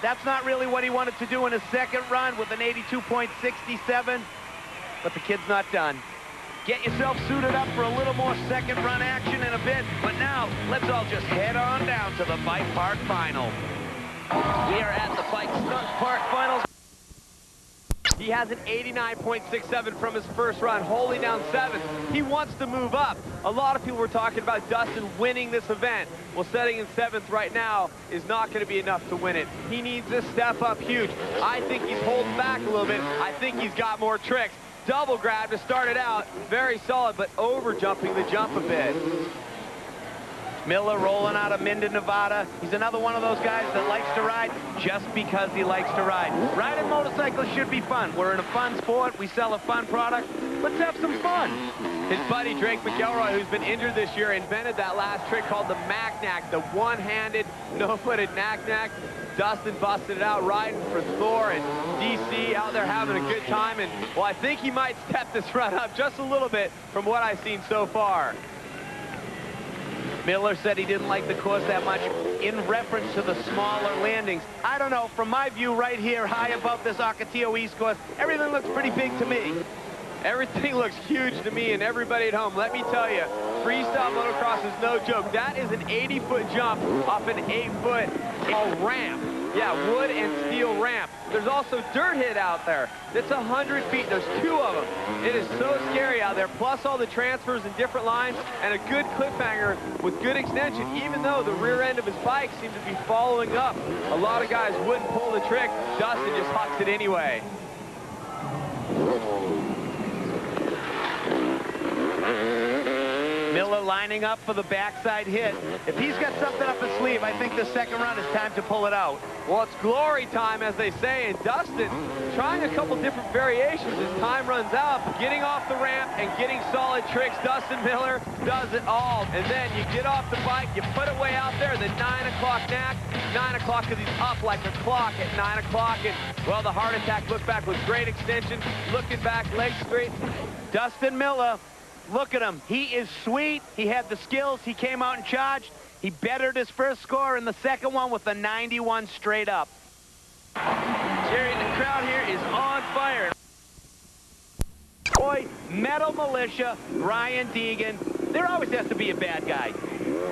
That's not really what he wanted to do in his second run with an 82.67, but the kid's not done. Get yourself suited up for a little more second run action in a bit, but now let's all just head on down to the Bike Park Final. We are at the Bike Park Finals. He has an 89.67 from his first run, holding down 7th. He wants to move up. A lot of people were talking about Dustin winning this event. Well, setting in 7th right now is not going to be enough to win it. He needs to step up huge. I think he's holding back a little bit. I think he's got more tricks. Double grab to start it out. Very solid, but over jumping the jump a bit. Miller rolling out of Minden, Nevada. He's another one of those guys that likes to ride just because he likes to ride. Riding motorcycles should be fun. We're in a fun sport. We sell a fun product. Let's have some fun. His buddy Drake McElroy, who's been injured this year, invented that last trick called the Mac-Nac, the one-handed, no-footed knack-knack. Dustin busted it out riding for Thor and DC, out there having a good time. And, well, I think he might step this run up just a little bit from what I've seen so far. Miller said he didn't like the course that much in reference to the smaller landings. I don't know, from my view right here, high above this Ocotillo East course, everything looks pretty big to me. Everything looks huge to me and everybody at home. Let me tell you, freestyle motocross is no joke. That is an 80-foot jump off an 8-foot ramp. Yeah, wood and steel ramp. There's also dirt hit out there. It's 100 feet. There's 2 of them. It is so scary out there, plus all the transfers and different lines, and a good cliffhanger with good extension, even though the rear end of his bike seems to be following up. A lot of guys wouldn't pull the trick. Dustin just hucks it anyway. Miller lining up for the backside hit. If he's got something up his sleeve, I think the second run is time to pull it out. Well, it's glory time, as they say, and Dustin trying a couple different variations as time runs out, getting off the ramp and getting solid tricks. Dustin Miller does it all. And then you get off the bike, you put it way out there, the 9 o'clock knack. 9 o'clock because he's up like a clock at 9 o'clock. And, well, the heart attack look back with great extension. Looking back, legs straight. Dustin Miller. Look at him. He is sweet. He had the skills. He came out and charged. He bettered his first score in the second one with a 91 straight up. Jerry, the crowd here is on fire. Boy, Metal Militia, Brian Deegan. There always has to be a bad guy.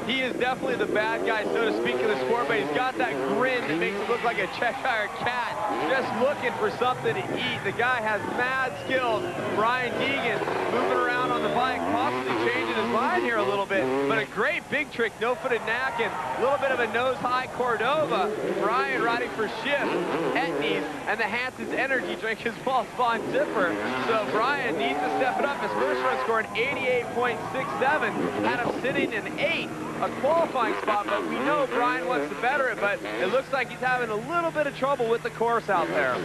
He is definitely the bad guy, so to speak, in the sport, but he's got that grin that makes him look like a Cheshire cat, just looking for something to eat. The guy has mad skills. Brian Deegan moving around on the bike, possibly changing his line here a little bit, but a great big trick, no-footed knack, and a little bit of a nose-high Cordova. Brian riding for Schiff, Etnies, and the Hanson's energy drink as well, Spawn Zipper. So Brian needs to step it up. His first run scored 88.67, had him sitting in 8th. A qualifying spot, but we know Brian wants to better it, but it looks like he's having a little bit of trouble with the course out there.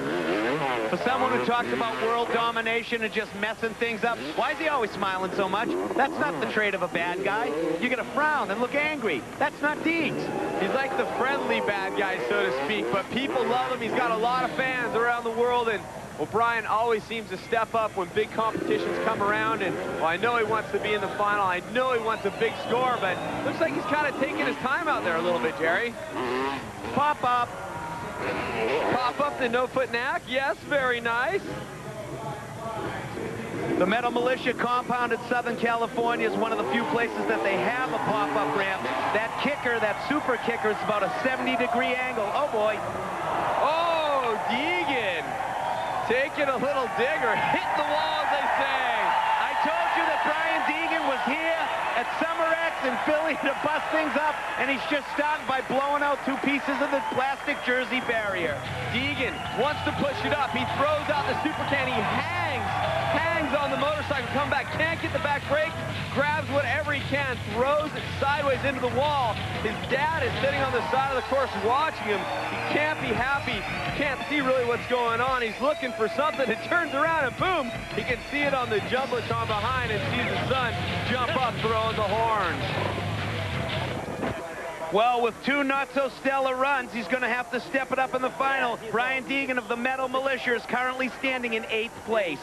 For someone who talks about world domination and just messing things up, why is he always smiling so much? That's not the trait of a bad guy. You're going to frown and look angry. That's not Deegs. He's like the friendly bad guy, so to speak, but people love him. He's got a lot of fans around the world, and well, Brian always seems to step up when big competitions come around, and well, I know he wants to be in the final. I know he wants a big score, but looks like he's kind of taking his time out there a little bit, Jerry. Pop up. Pop up the no-foot knack. Yes, very nice. The Metal Militia compound in Southern California is one of the few places that they have a pop-up ramp. That kicker, that super kicker, is about a 70-degree angle. Oh, boy. Oh, Deegan. Taking a little digger, hitting the wall, as they say. I told you that Brian Deegan was here at Summer X in Philly to bust things up, and he's just starting by blowing out 2 pieces of the plastic jersey barrier. Deegan wants to push it up. He throws out the super can. He hangs on the motorcycle, come back, can't get the back brake, grabs whatever he can, throws it sideways into the wall. His dad is sitting on the side of the course watching him. He can't be happy. Can't see really what's going on. He's looking for something. It turns around and boom, he can see it on the Jumbotron behind and sees his son jump up throwing the horns. Well, with 2 not-so-stellar runs, he's going to have to step it up in the final. Brian Deegan of the Metal Militia is currently standing in 8th place.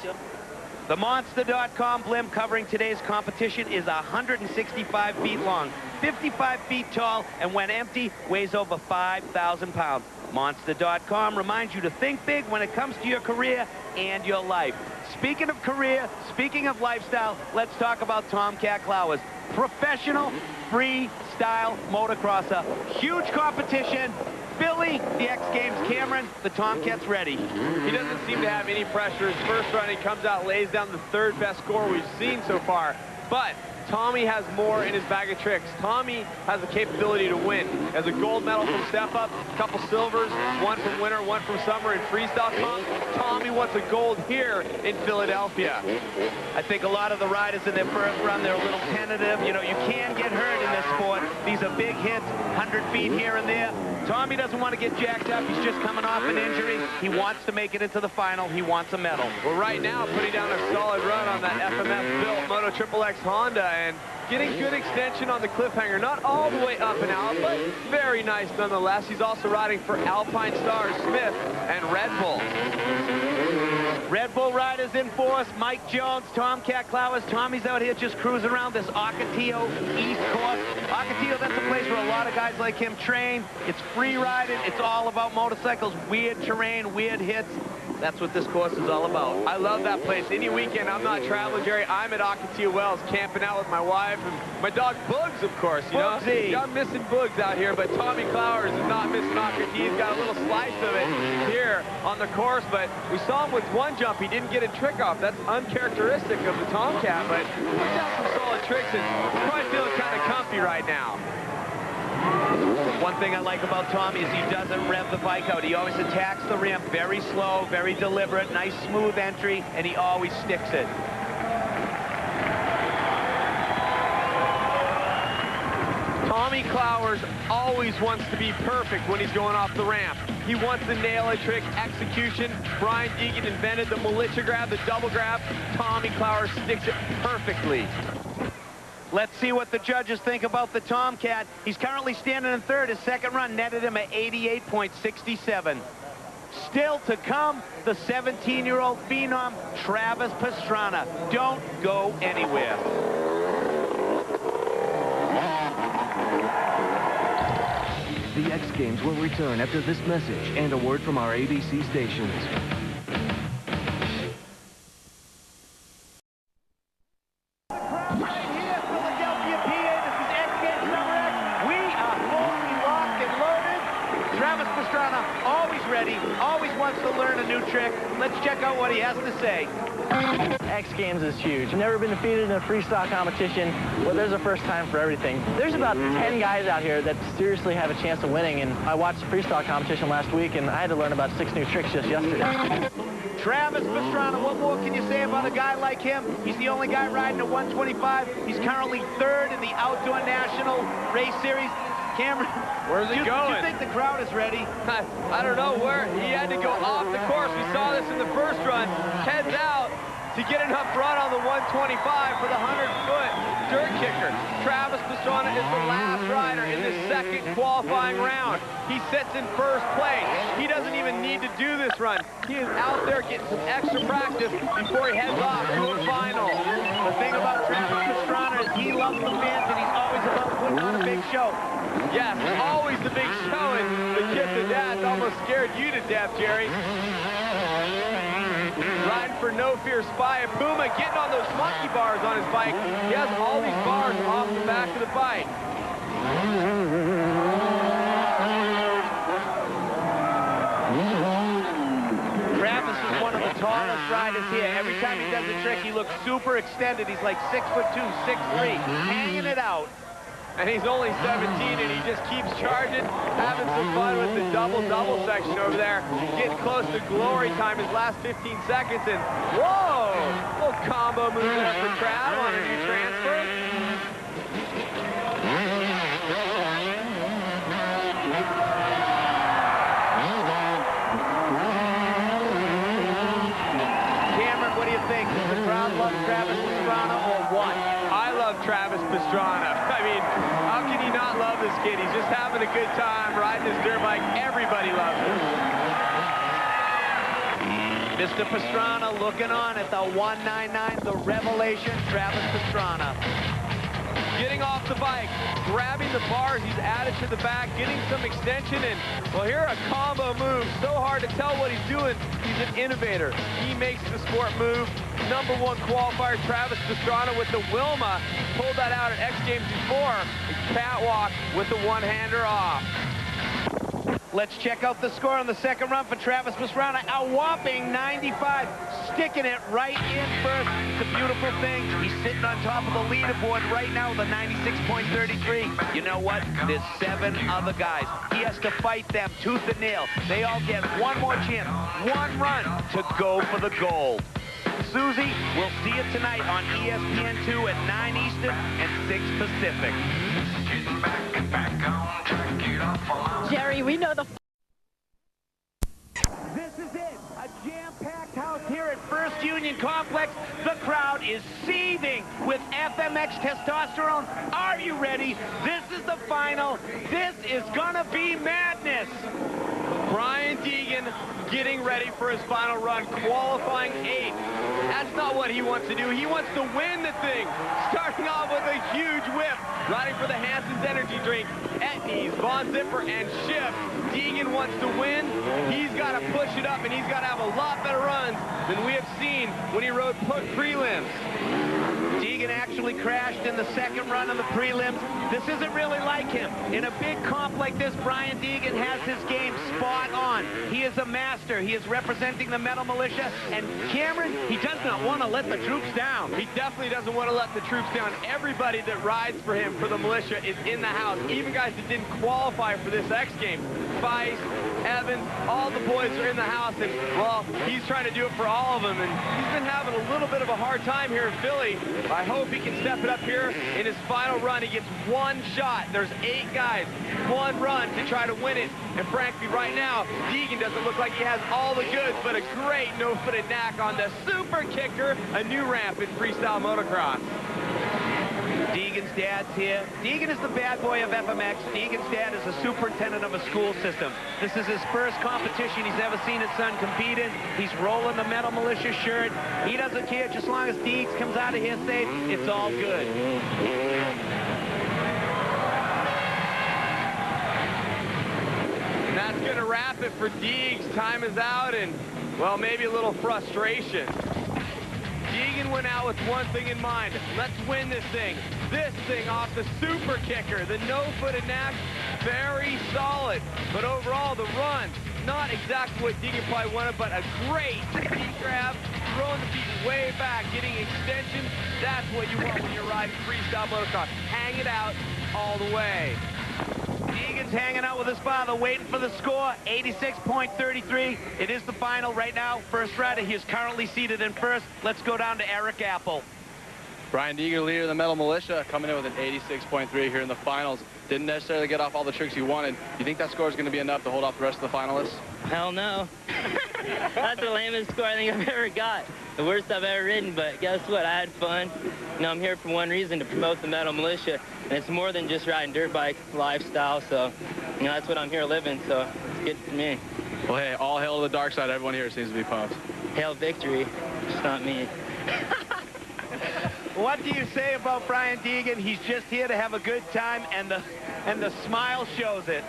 The Monster.com blimp covering today's competition is 165 feet long, 55 feet tall, and when empty, weighs over 5,000 pounds. Monster.com reminds you to think big when it comes to your career and your life. Speaking of career, speaking of lifestyle, let's talk about Tomcat Clowers. Professional freestyle motocrosser. Huge competition. Philly, the X Games, Cameron, the Tomcat's ready. He doesn't seem to have any pressure. His first run, he comes out, lays down the 3rd best score we've seen so far. But Tommy has more in his bag of tricks. Tommy has the capability to win. He has a gold medal from Step Up, a couple silvers, 1 from winter, 1 from summer in freestyle comp. Tommy wants a gold here in Philadelphia. I think a lot of the riders in their first run, they're a little tentative. You know, you can get hurt in this sport. These are big hits, 100 feet here and there. Tommy doesn't want to get jacked up. He's just coming off an injury. He wants to make it into the final. He wants a medal. Well, right now, putting down a solid run on that FMF-built Moto Triple X Honda and getting good extension on the cliffhanger. Not all the way up and out, but very nice nonetheless. He's also riding for Alpine Stars, Smith, and Red Bull. Red Bull riders in force. Mike Jones, Tomcat Clowers. Tommy's out here just cruising around this Ocotillo East course. Ocotillo, that's a place where a lot of guys like him train. It's free riding. It's all about motorcycles, weird terrain, weird hits. That's what this course is all about. I love that place. Any weekend I'm not traveling, Jerry, I'm at Ocotillo Wells camping out with my wife and my dog Bugs, of course. You know, I'm missing Bugs out here, but Tommy Clowers is not missing Ocotillo. He's got a little slice of it here on the course, but we saw him with one jump. He didn't get a trick off. That's uncharacteristic of the Tomcat, but he's got some solid tricks and probably feeling kind of comfy right now. One thing I like about Tommy is he doesn't rev the bike out. He always attacks the ramp very slow, very deliberate, nice smooth entry, and he always sticks it. Tommy Clowers always wants to be perfect when he's going off the ramp. He wants to nail a trick execution. Brian Deegan invented the militia grab, the double grab. Tommy Clowers sticks it perfectly. Let's see what the judges think about the Tomcat. He's currently standing in third. His second run netted him at 88.67. Still to come, the 17-year-old phenom, Travis Pastrana. Don't go anywhere. The X Games will return after this message and a word from our ABC stations. Let's check out what he has to say. X Games is huge. I've never been defeated in a freestyle competition, but there's a first time for everything. There's about 10 guys out here that seriously have a chance of winning, and I watched the freestyle competition last week, and I had to learn about 6 new tricks just yesterday. Travis Pastrana, what more can you say about a guy like him? He's the only guy riding a 125. He's currently third in the Outdoor National Race Series. Cameron, where's it going? Do you think the crowd is ready? I don't know where. He had to go off the course. We saw this in the first run. Heads out to get enough run on the 125 for the 100-foot dirt kicker. Travis Pastrana is the last rider in the second qualifying round. He sits in first place. He doesn't even need to do this run. He is out there getting some extra practice before he heads off to a final. The thing about Travis Pastrana is he loves the fans and he's always about putting on a big show. Yes, always the big show, and the kiss of death almost scared you to death, Jerry. Riding for No Fear Spy. Puma getting on those monkey bars on his bike. He has all these bars off the back of the bike. Travis is one of the tallest riders here. Every time he does a trick, he looks super extended. He's like 6'2", 6'3", hanging it out. And he's only 17, and he just keeps charging, having some fun with the double-double section over there, getting close to glory time his last 15 seconds, and whoa! Little combo move there for Trav on a new transfer. Cameron, what do you think? Does the crowd love Travis Pastrana or what? I love Travis Pastrana. I mean, how can you not love this kid? He's just having a good time riding his dirt bike. Everybody loves him. Mr. Pastrana looking on at the 199, the revelation, Travis Pastrana. Getting off the bike, grabbing the bars he's added to the back, getting some extension, and well, here a combo move. So hard to tell what he's doing. He's an innovator. He makes the sport move. #1 qualifier Travis Pastrana with the Wilma. Pulled that out at X Games before. Catwalk with the one-hander off. Let's check out the score on the second run for Travis Pastrana. A whopping 95, sticking it right in first. It's a beautiful thing. He's sitting on top of the leaderboard right now with a 96.33. You know what? There's 7 other guys. He has to fight them tooth and nail. They all get one more chance, one run to go for the gold. Susie, we'll see you tonight on ESPN2 at 9 Eastern and 6 Pacific. Jerry, we know the... This is it, a jam-packed house here at First Union Complex. The crowd is seething with FMX testosterone. Are you ready? This is the final. This is gonna be madness. Brian Deegan getting ready for his final run, qualifying 8th. That's not what he wants to do. He wants to win the thing. Starting off with a huge whip, riding for the Hanson's Energy Drink. Etnies, Von Zipper, and Schiff. Deegan wants to win. He's got to push it up, and he's got to have a lot better runs than we have seen when he rode prelims. Deegan actually crashed in the second run of the prelims. This isn't really like him. In a big comp like this, Brian Deegan has his game spot on. He is a master. He is representing the Metal Militia. And Cameron, he does not want to let the troops down. He definitely doesn't want to let the troops down. Everybody that rides for him, for the militia, is in the house. Even guys that didn't qualify for this X Games. Feist, Evans, all the boys are in the house. And, well, he's trying to do it for all of them. And he's been having a little bit of a hard time here in Philly. I hope he can step it up here in his final run. He gets one shot. There's 8 guys, one run to try to win it. And frankly, right now, Deegan doesn't look like he has all the goods, but a great no-footed knack on the super kicker, a new ramp in freestyle motocross. Deegan's dad's here. Deegan is the bad boy of FMX. Deegan's dad is a superintendent of a school system. This is his first competition he's ever seen his son compete in. He's rolling the Metal Militia shirt. He doesn't care. Just as long as Deegs comes out of here safe, it's all good. And that's going to wrap it for Deegs. Time is out, and, well, maybe a little frustration. Deegan went out with one thing in mind. Let's win this thing. This thing off the super kicker. The no-footed knack, very solid. But overall, the run, not exactly what Deegan probably wanted, but a great feet grab, throwing the feet way back, getting extension. That's what you want when you're riding freestyle motocross. Hang it out all the way. Deegan's hanging out with his father, waiting for the score, 86.33. It is the final right now. First rider, he is currently seated in first. Let's go down to Eric Apple. Brian Deegan, leader of the Metal Militia, coming in with an 86.3 here in the finals. Didn't necessarily get off all the tricks he wanted. You think that score is going to be enough to hold off the rest of the finalists? Hell no. That's the lamest score I think I've ever got. The worst I've ever ridden, but guess what? I had fun. You know, I'm here for one reason, to promote the Metal Militia. And it's more than just riding dirt bike lifestyle, so, you know, that's what I'm here living, so it's good for me. Well, hey, all hail to the dark side. Everyone here seems to be pumped. Hail victory, just not me. What do you say about Brian Deegan? He's just here to have a good time, and the smile shows it.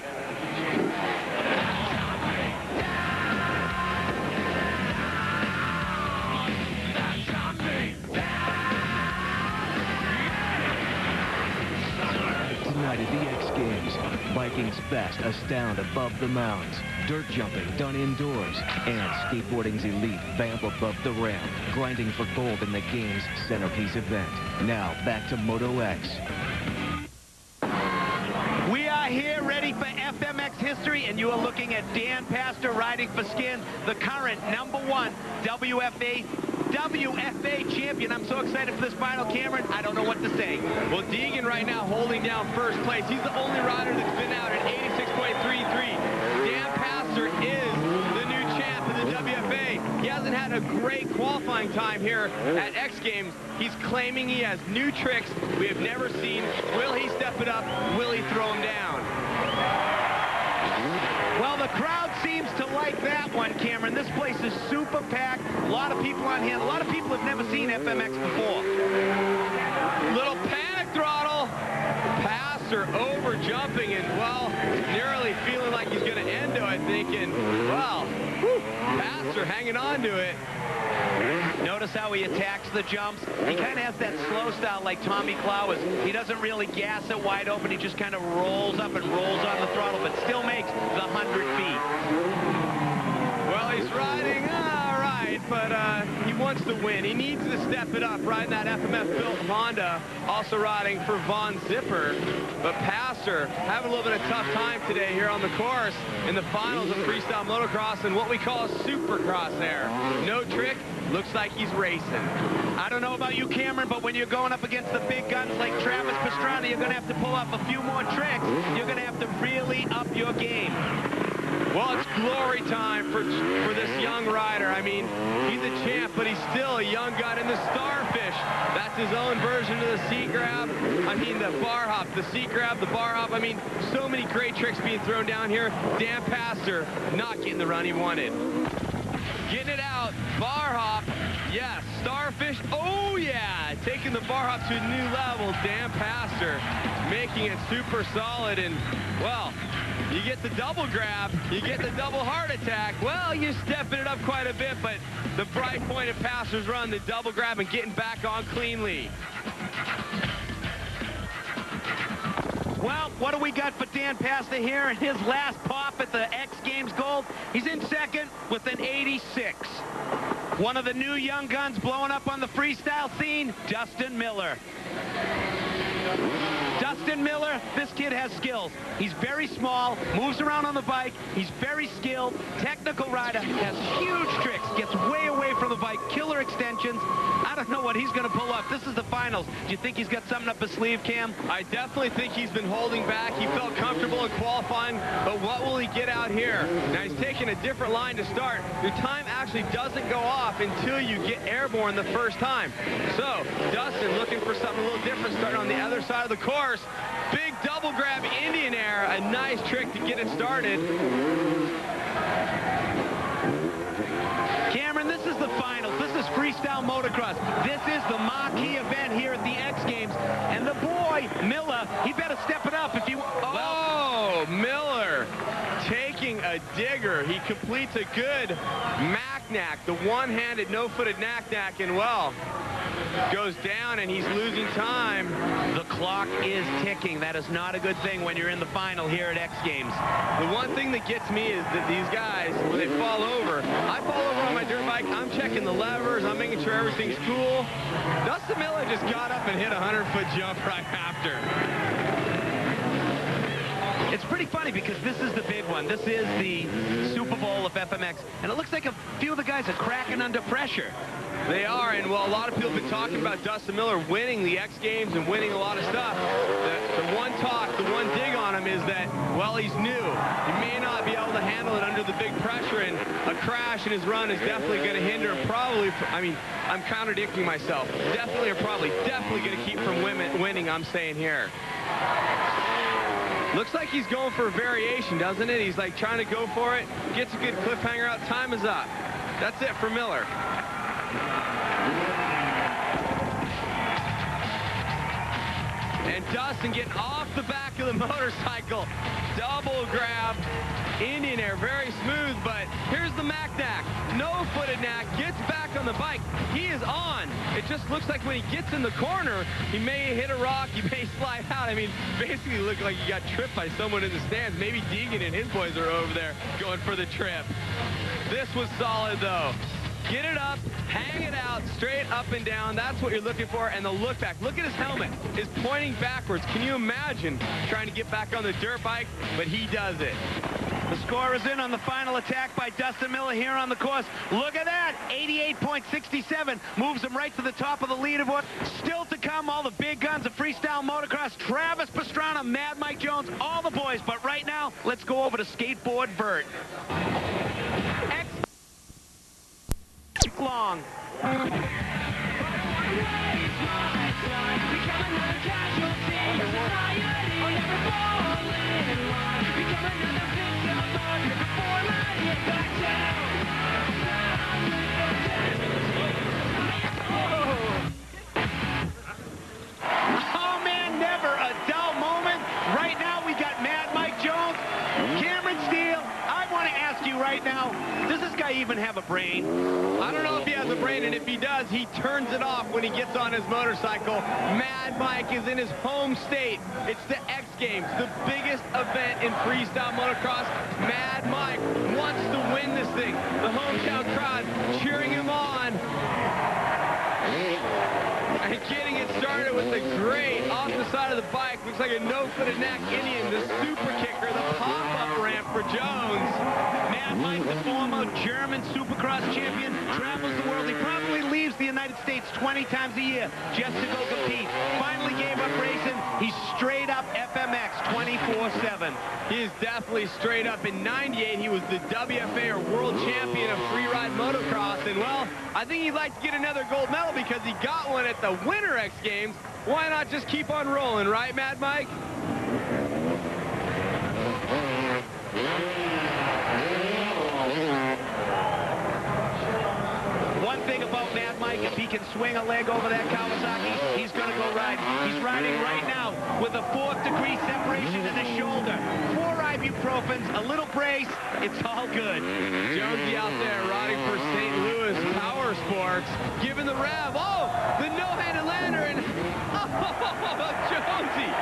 Tonight at the X Games, Viking's best astound above the mounds, dirt jumping done indoors, and skateboarding's elite vamp above the ramp, grinding for gold in the game's centerpiece event. Now back to Moto X. We are here ready for FMX history, and you are looking at Dan Pastor riding for Skin, the current #1 WFA champion. I'm so excited for this final, Cameron. I don't know what to say. Well, Deegan right now holding down first place. He's the only rider that's been out at 86.33. Dan Pastor is the new champ of the WFA. He hasn't had a great qualifying time here at X Games. He's claiming he has new tricks we have never seen. Will he step it up? Will he throw him down? Well, the crowd seems to like that one, Cameron. This place is super packed. A lot of people on hand. A lot of people have never seen FMX before. Little panic throttle. Pastor over jumping and, well, nearly feeling like he's going to endo it, thinking, well, Pastor hanging on to it. Notice how he attacks the jumps. He kind of has that slow style like Tommy Clowers. He doesn't really gas it wide open. He just kind of rolls up and rolls on the throttle, but still makes the 100 feet. Well, he's riding all right, but he wants to win. He needs to step it up, riding that FMF-built Honda, also riding for Von Zipper. But Pastor having a little bit of tough time today here on the course in the finals of freestyle motocross and what we call a supercross there. No trick. Looks like he's racing. I don't know about you, Cameron, but when you're going up against the big guns like Travis Pastrana, you're going to have to pull off a few more tricks. You're going to have to really up your game. Well, it's glory time for this young rider. I mean, he's a champ, but he's still a young gun in the Starfish Starfish. That's his own version of the seat grab. I mean, the bar hop, the seat grab, the bar hop. I mean, so many great tricks being thrown down here. Dan Pastor not getting the run he wanted. Getting it out, bar hop, yes, Starfish, oh yeah, taking the bar hop to a new level. Dan Pastor making it super solid, and well, you get the double grab, you get the double heart attack. Well, you're stepping it up quite a bit, but the bright point of Pastor's run, the double grab and getting back on cleanly. Well, what do we got for Dan Pastor here in his last pop at the X Games Gold? He's in second with an 86. One of the new young guns blowing up on the freestyle scene, Dustin Miller. Dustin Miller, this kid has skills. He's very small, moves around on the bike. He's very skilled, technical rider, has huge tricks, gets way away from the bike, killer extensions. I don't know what he's going to pull off. This is the finals. Do you think he's got something up his sleeve, Cam? I definitely think he's been holding back. He felt comfortable in qualifying, but what will he get out here? Now, he's taking a different line to start. Your time actually doesn't go off until you get airborne the first time. So, Dustin looking for something a little different, starting on the other side of the course. Big double grab Indian air, a nice trick to get it started. Cameron, this is the finals. This is freestyle motocross. This is the marquee event here at the X Games. And the boy, Miller, he better step it up if you... Oh, Miller taking a digger. He completes a good knack, the one-handed, no-footed knack, and well, goes down and he's losing time. The clock is ticking. That is not a good thing when you're in the final here at X Games. The one thing that gets me is that these guys, when they fall over, I fall over on my dirt bike, I'm checking the levers, I'm making sure everything's cool. Dustin Miller just got up and hit a 100-foot jump right after. It's pretty funny because this is the big one. This is the Super Bowl of FMX, and it looks like a few of the guys are cracking under pressure. They are, and well, a lot of people have been talking about Dustin Miller winning the X Games and winning a lot of stuff. The one talk, the one dig on him is that, well, he's new. He may not be able to handle it under the big pressure, and a crash in his run is definitely going to hinder him. Probably, I mean, I'm contradicting myself. Definitely or probably definitely going to keep from winning, I'm saying here. Looks like he's going for a variation, doesn't it? He's like trying to go for it. Gets a good cliffhanger out. Time is up. That's it for Miller. And Dustin getting off the back of the motorcycle. Double grab. Indian air, very smooth, but here's the Mac Knack. No-footed Knack, gets back on the bike. He is on. It just looks like when he gets in the corner, he may hit a rock, he may slide out. I mean, basically look like he got tripped by someone in the stands. Maybe Deegan and his boys are over there going for the trip. This was solid, though. Get it up, hang it out, straight up and down. That's what you're looking for. And the look back. Look at his helmet. It's pointing backwards. Can you imagine trying to get back on the dirt bike? But he does it. The score is in on the final attack by Dustin Miller here on the course. Look at that, 88.67, moves him right to the top of the leaderboard. Still to come, all the big guns of freestyle motocross, Travis Pastrana, Mad Mike Jones, all the boys. But right now, let's go over to skateboard vert. Long. Oh man, never a dull moment. Right now we got Mad Mike Jones, Cameron Steele. I want to ask you right now, does this guy even have a brain? I don't know if he has a brain, and if he does, he turns it off when he gets on his motorcycle. Mad Mike is in his home state. It's the X Games, the biggest event in freestyle motocross. Mad Mike wants to win this thing. The hometown crowd cheering him on. And getting it started with a great off the side of the bike. Looks like a no-footed Knack Indian. The super kick kicker, the pop-up ramp for Jones. Mad Mike, the former German Supercross champion, travels the world. He probably leaves the United States 20 times a year just to go compete. Finally gave up racing. He's straight up FMX 24/7. He is definitely straight up. In '98, he was the WFA or world champion of free-ride motocross. And, well, I think he'd like to get another gold medal because he got one at the Winter X Games. Why not just keep on rolling, right, Mad Mike? One thing about Mad Mike, if he can swing a leg over that Kawasaki, he's going to go riding. He's riding right now with a 4th-degree separation in his shoulder. 4 ibuprofens, a little brace. It's all good. Jonesy out there riding for St. Louis Power Sports, giving the rev. Oh, the no-handed lander, and oh, Jonesy.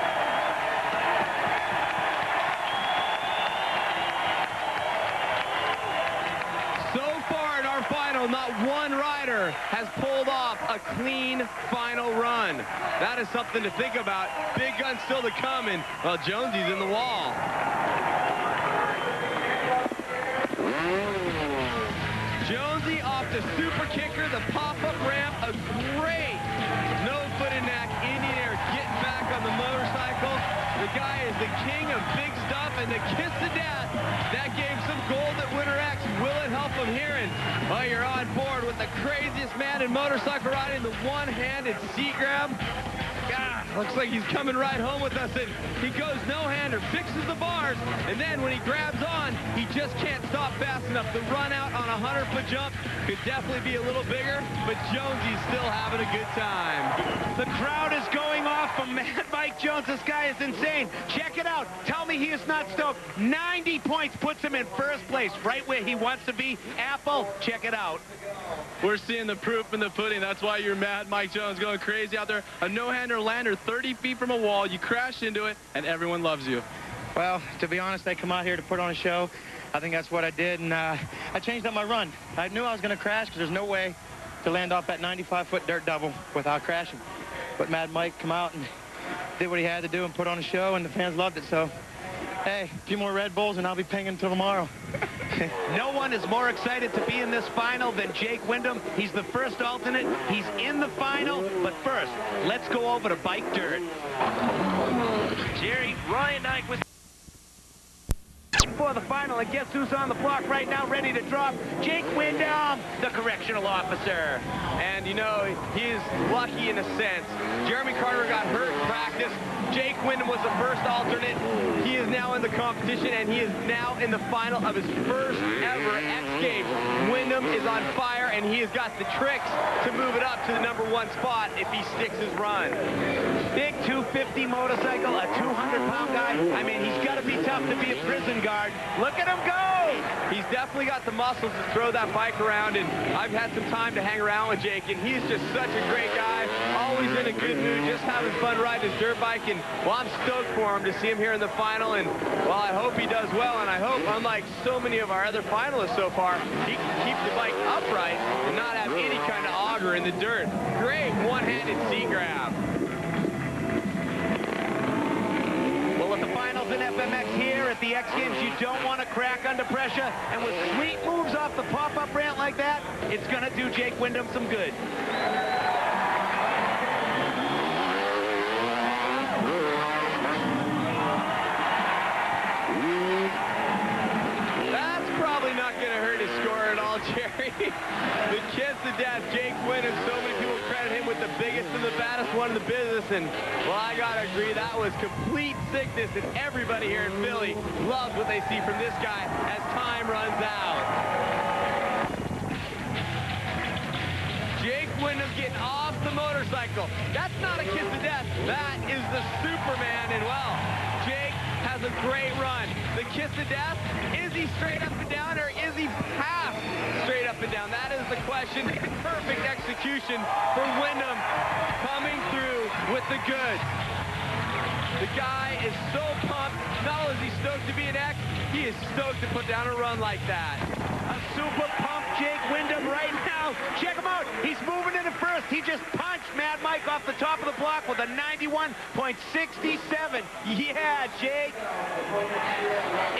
Final, not one rider has pulled off a clean final run. That is something to think about. Big gun still to come, and, well, Jonesy's in the wall. Jonesy off the super kicker, the pop-up ramp, a great no-foot and neck, Indian air, getting back on the motorcycle. The guy is the king of big stuff, and the kiss of death, that gave some gold at Winter X. Will it help him here? And, well, you're on board with the craziest man in motorcycle riding, the one-handed seat grab. God, looks like he's coming right home with us, and he goes no-hander, fixes the bars, and then when he grabs on, he just can't stop fast enough. The run out on a 100-foot jump could definitely be a little bigger, but Jonesy's still having a good time. The crowd is going off for Mad Mike Jones. This guy is insane. Check it out. Tell me he is not stoked. 90 points puts him in first place, right where he wants to be. Apple, check it out. We're seeing the proof in the pudding. That's why you're Mad Mike Jones going crazy out there. A no-hander lander 30 feet from a wall. You crash into it, and everyone loves you. Well, to be honest, I come out here to put on a show. I think that's what I did, and I changed up my run. I knew I was going to crash because there's no way to land off that 95-foot dirt double without crashing. But Mad Mike come out and did what he had to do and put on a show, and the fans loved it. So, hey, a few more Red Bulls, and I'll be pinging until tomorrow. No one is more excited to be in this final than Jake Windham. He's the first alternate. He's in the final. But first, let's go over to Bike Dirt. Jerry, Ryan Knight was for the final, and guess who's on the block right now ready to drop? Jake Windham, the correctional officer. And, you know, he's lucky in a sense. Jeremy Carter got hurt in practice. Jake Windham was the first alternate. He is now in the competition, and he is now in the final of his first ever X Games. Windham is on fire, and he has got the tricks to move it up to the #1 spot if he sticks his run. Big 250 motorcycle, a 200-pound guy. I mean, he's got to be tough to be a prison guard. Look at him go! He's definitely got the muscles to throw that bike around, and I've had some time to hang around with Jake, and he's just such a great guy. Always in a good mood, just having fun riding his dirt bike, and, well, I'm stoked for him to see him here in the final, and, well, I hope he does well, and I hope, unlike so many of our other finalists so far, he can keep the bike upright and not have any kind of auger in the dirt. Great one-handed seat grab. Well, at the finals in FMX here at the X Games, you don't want to crack under pressure, and with sweet moves off the pop-up ramp like that, it's going to do Jake Windham some good. Probably not going to hurt his score at all, Jerry. The kiss to death, Jake Windham. So many people credit him with the biggest and the baddest one in the business. And, well, I got to agree, that was complete sickness. And everybody here in Philly loves what they see from this guy as time runs out. Jake Windham getting off the motorcycle. That's not a kiss to death. That is the Superman. And, well, Jake has a great run. The kiss to death, is he straight up and down, or is he half straight up and down? That is the question. Perfect execution for Windham, coming through with the goods. The guy is so pumped. Not only is he stoked to be an X, he is stoked to put down a run like that. A super pump Jake Windham right now. Check him out. He's moving into first. He just punched Mad Mike off the top of the block with a 91.67. Yeah, Jake.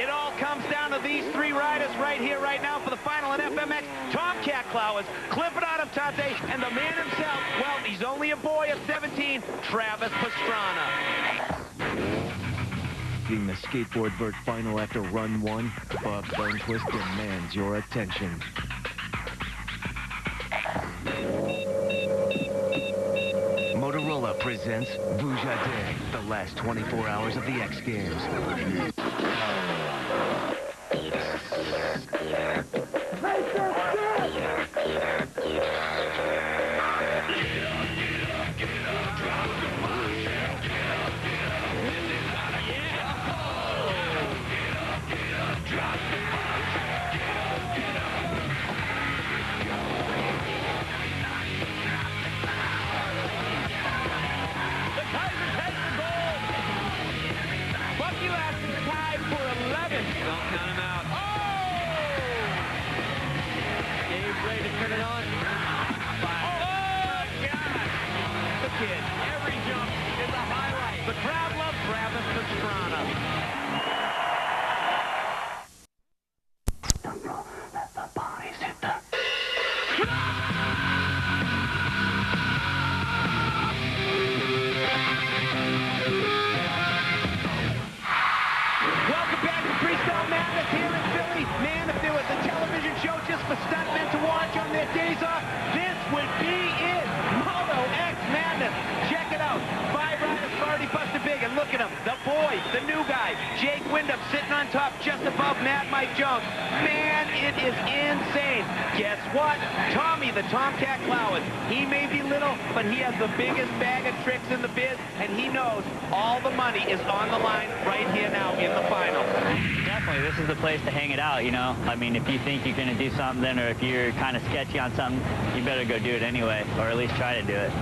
It all comes down to these three riders right here, right now for the final in FMX. Tomcat Clowers, Clifford Adoptate, and the man himself, well, he's only a boy of 17, Travis Pastrana. Being the skateboard vert final after run 1, Bob Burnquist demands your attention. Motorola presents Vujade, the last 24 hours of the X Games. Every jump is a highlight. The crowd loves Travis Pastrana. Let the bodies hit the... Welcome back to Freestyle Madness here in Philly. Man, if there was a television show just for stuntmen to watch on their days off, this would be it. Moto X Madness. Check it out. 5 riders already busted big, and look at him. The boy, the new guy, Jake Windham, sitting on top just above Mad Mike Jones. Man, it is insane. Guess what? Tommy, the Tomcat Clowers. He may be little, but he has the biggest bag of tricks in the biz, and he knows all the money is on the line right here now in the final. Definitely, this is the place to hang it out, you know? I mean, if you think you're going to do something, or if you're kind of sketchy on something, you better go do it anyway, or at least try to do it.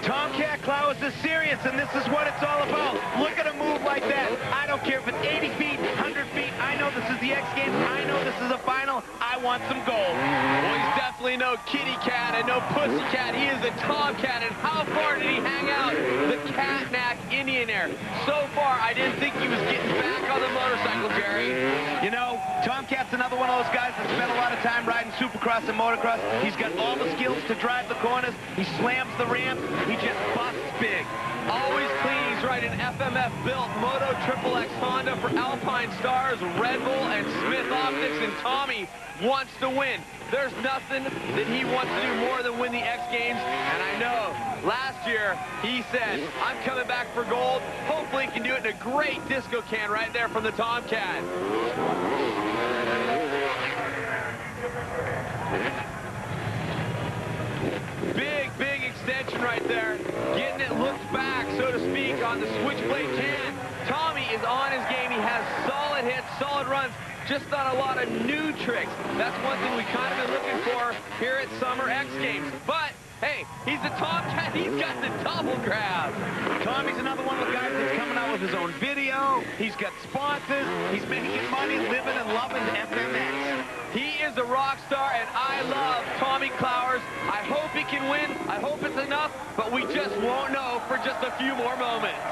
Tomcat Clowers is serious, and this is what it's all about. Look at a move like that. I don't care if it's 80 feet, 100 feet. I know this is the X Games. I know this is a final. I want some gold. Well, he's definitely no kitty cat and no pussy cat. He is a Tomcat, and how far did he hang out? The Catnack Indian Air. So far, I didn't think he was getting back on the motorcycle, Jerry. You know, Tomcat's another one of those guys that spent a lot of time riding Supercross and motocross. He's got all the skills to drive the corners. He slams the ramps. He just busts big. Always clean. He's riding FMF built Moto Triple X Honda for Alpine Stars, Red Bull, and Smith Optics, and Tommy wants to win. There's nothing that he wants to do more than win the X Games, and I know last year he said, I'm coming back for gold. Hopefully he can do it in a great disco can right there from the Tomcat. Big extension right there. Getting it looked back, so to speak, on the Switchblade can. Tommy is on his game. He has solid hits, solid runs, just not a lot of new tricks. That's one thing we kind of been looking for here at Summer X Games. But, hey, he's a Tomcat. He's got the double grab. Tommy's another one of the guys that's coming out with his own video. He's got sponsors. He's making money, living and loving FMX. He is a rock star, and I love Tommy Clowers. I hope he can win. I hope it's enough, but we just won't know for just a few more moments.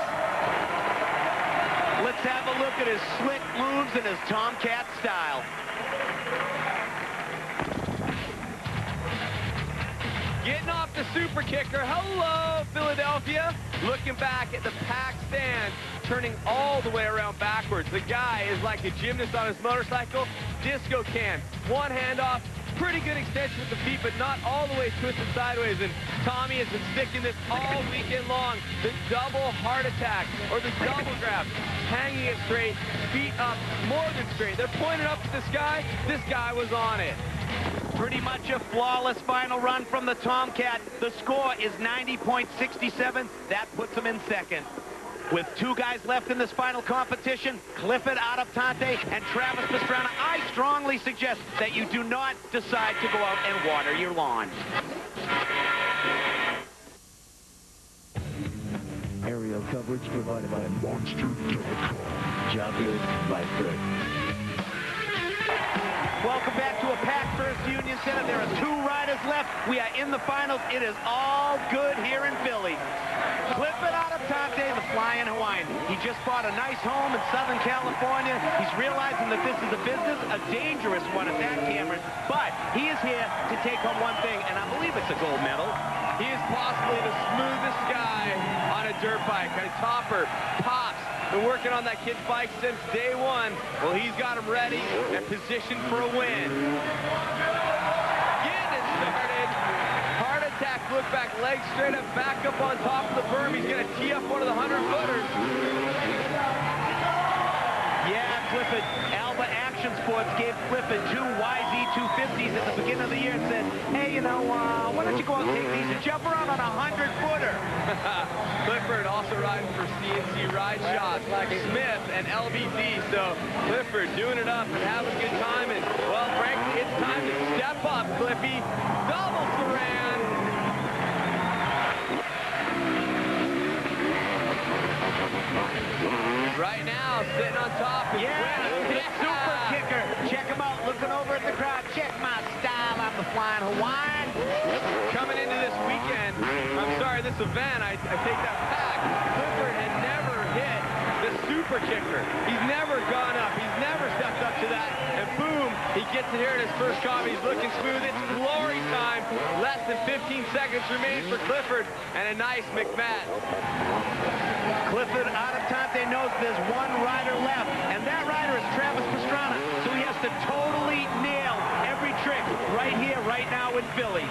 Let's have a look at his slick moves and his Tomcat style. Getting off the super kicker. Hello, Philadelphia. Looking back at the packed stand, turning all the way around backwards. The guy is like a gymnast on his motorcycle. Disco can. One hand off. Pretty good extension with the feet, but not all the way twisted sideways. And Tommy has been sticking this all weekend long. The double heart attack, or the double grab. Hanging it straight, feet up, more than straight. They're pointing up to the sky. This guy was on it. Pretty much a flawless final run from the Tomcat. The score is 90.67. That puts him in second. With 2 guys left in this final competition, Clifford Adoptate and Travis Pastrana, I strongly suggest that you do not decide to go out and water your lawn. Aerial coverage provided by Monster.com. Jockeyed by Fred. Welcome back to a packed First Union Center. There are 2 riders left. We are in the finals. It is all good here in Philly. Clifford Adaptante, the Flying Hawaiian. He just bought a nice home in Southern California. He's realizing that this is a business, a dangerous one at that, Cameron. But he is here to take home one thing, and I believe it's a gold medal. He is possibly the smoothest guy on a dirt bike. A topper, Pops, been working on that kid's bike since day one. Well, he's got him ready and positioned for a win. Getting it started. Heart attack, look back, legs straight up, back up on top of the berm. He's going to tee up one of the 100-footers. Yeah, Clifford, Alba Action Sports gave Clifford 2 YZ250s at the beginning of the year and said, hey, you know, why don't you go out and take these and jump around on a 100-footer? Clifford also riding for CNC Ride Shots, Smith and LBD. So Clifford doing it up and having a good time. And, well, frankly, it's time to step up, Cliffy. Double Saran. Right now, sitting on top. Yeah, super kicker. Check him out, looking over at the crowd. Check my style. I'm the Flying Hawaiian. Coming into this weekend, I'm sorry, this event, I take that back. Clifford had never hit the super kicker. He's never gone up. He's never stepped up to that. And boom, he gets it here in his first shot. He's looking smooth. It's glory time. Less than 15 seconds remain for Clifford. And a nice McMat. Clifford Adaptante knows there's 1 rider left, and that rider is Travis Pastrana, so he has to totally nail every trick right here, right now in Philly.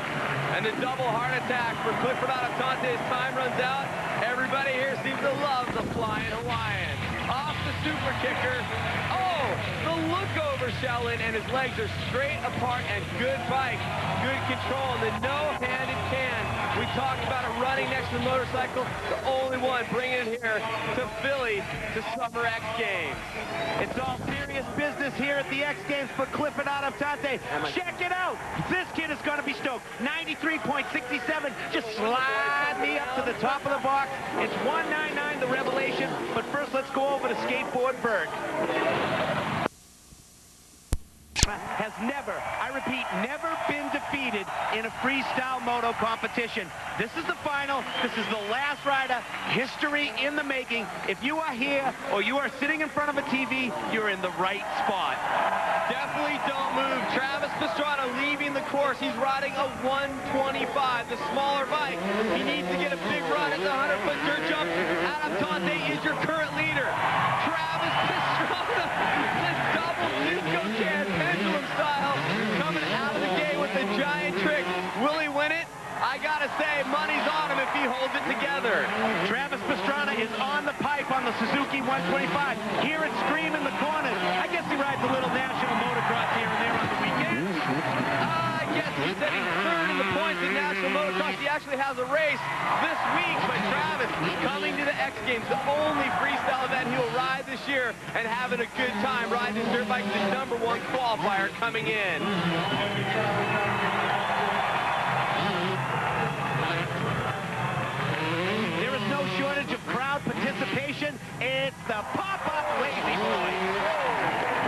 And the double heart attack for Clifford Adaptante as time runs out. Everybody here seems to love the Flying Hawaiian. Off the super kicker. Oh, the look over Sheldon, and his legs are straight apart, and good bike, good control, and the no-handed can. We talked about it running next to the motorcycle. The only one bringing it here to Philly to Summer X Games. It's all serious business here at the X Games for Clifford Adaptante. Check it out. This kid is going to be stoked. 93.67. Just slide me up to the top of the box. It's 199, the Revelation. But first, let's go over to Skateboard Bert. Has never, I repeat, never been defeated in a freestyle moto competition. This is the final. This is the last rider. History in the making. If you are here or you are sitting in front of a TV, you're in the right spot. Definitely don't move. Travis Pastrana leaving the course. He's riding a 125, the smaller bike. He needs to get a big run at the 100-foot dirt jump. Adaptante is your current leader. Travis Pastrana, the double disco can, pendulum style, coming out of the gate with a giant trick. Will he win it? I gotta say, money's on him if he holds it together. Travis Pastrana is on the pipe on the Suzuki 125. Hear it scream in the corners. I guess he rides a little national motocross here and there on the weekends. I guess he's sitting third in the points in national motocross. He actually has a race this week, but Travis coming to the X Games, the only freestyle event he'll ride this year, and having a good time riding his dirt bike, the #1 qualifier coming in. No shortage of crowd participation. It's the pop-up Lazy Boy.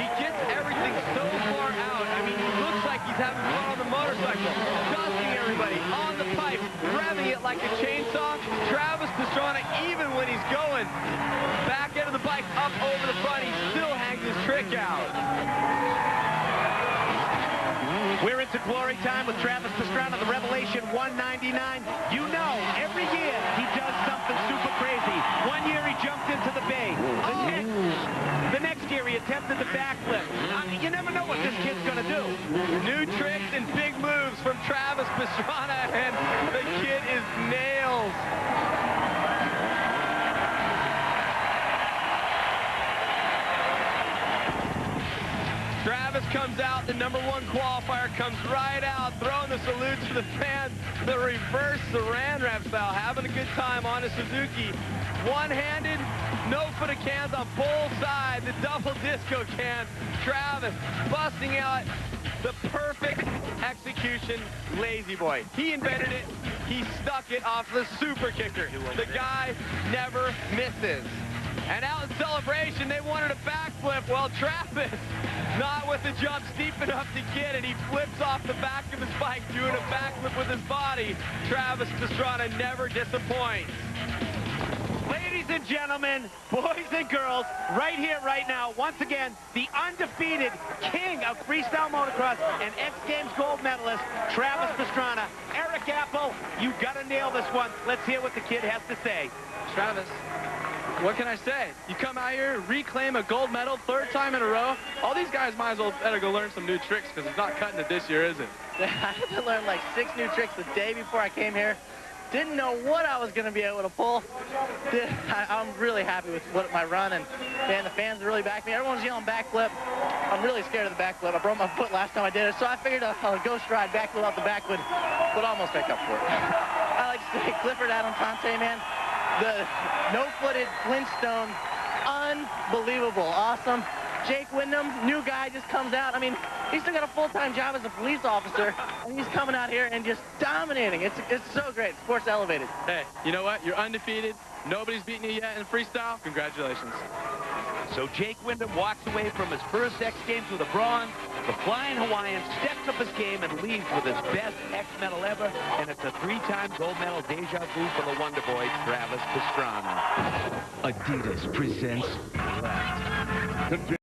He gets everything so far out. I mean, he looks like he's having fun on the motorcycle, dusting everybody on the pipe, revving it like a chainsaw. Travis Pastrana, even when he's going back end of the bike up over the front, he still hangs his trick out. We're into glory time with Travis Pastrana, the Revelation 199. You know, every year he does something super crazy. One year he jumped into the bay. The next year he attempted the backflip. You never know what this kid's going to do. New tricks and big moves from Travis Pastrana, and the kid is nails. Travis comes out, the #1 qualifier comes right out, throwing the salute to the fans, the reverse Saran wrap style, having a good time on a Suzuki. One-handed, no foot of cans on both sides, the double disco can. Travis busting out the perfect execution Lazy Boy. He invented it, he stuck it off the super kicker. The guy never misses. And out in celebration, they wanted a backflip. Well, Travis, not with the jump steep enough to get it. He flips off the back of his bike, doing a backflip with his body. Travis Pastrana never disappoints. Ladies and gentlemen, boys and girls, right here, right now, once again, the undefeated king of freestyle motocross and X Games gold medalist, Travis Pastrana. Eric Apple, you gotta nail this one. Let's hear what the kid has to say. Travis, what can I say? You come out here, reclaim a gold medal, third time in a row. All these guys might as well better go learn some new tricks because it's not cutting it this year, is it? I had to learn like 6 new tricks the day before I came here. Didn't know what I was going to be able to pull. I'm really happy with my run, and the fans really backed me. Everyone's yelling backflip. I'm really scared of the backflip. I broke my foot last time I did it, so I figured a ghost ride backflip off the back would almost make up for it. I like to say Clifford Adamante, man, the no-footed Flintstone, unbelievable, awesome. Jake Windham, new guy, just comes out. I mean, he's still got a full-time job as a police officer, and he's coming out here and just dominating. It's so great. Sports elevated. Hey, you know what? You're undefeated. Nobody's beaten you yet in freestyle. Congratulations. So Jake Windham walks away from his first X Games with a bronze. The Flying Hawaiian steps up his game and leaves with his best X medal ever, and it's a 3-time gold medal deja vu for the Wonder Boy, Travis Pastrana. Adidas presents Left.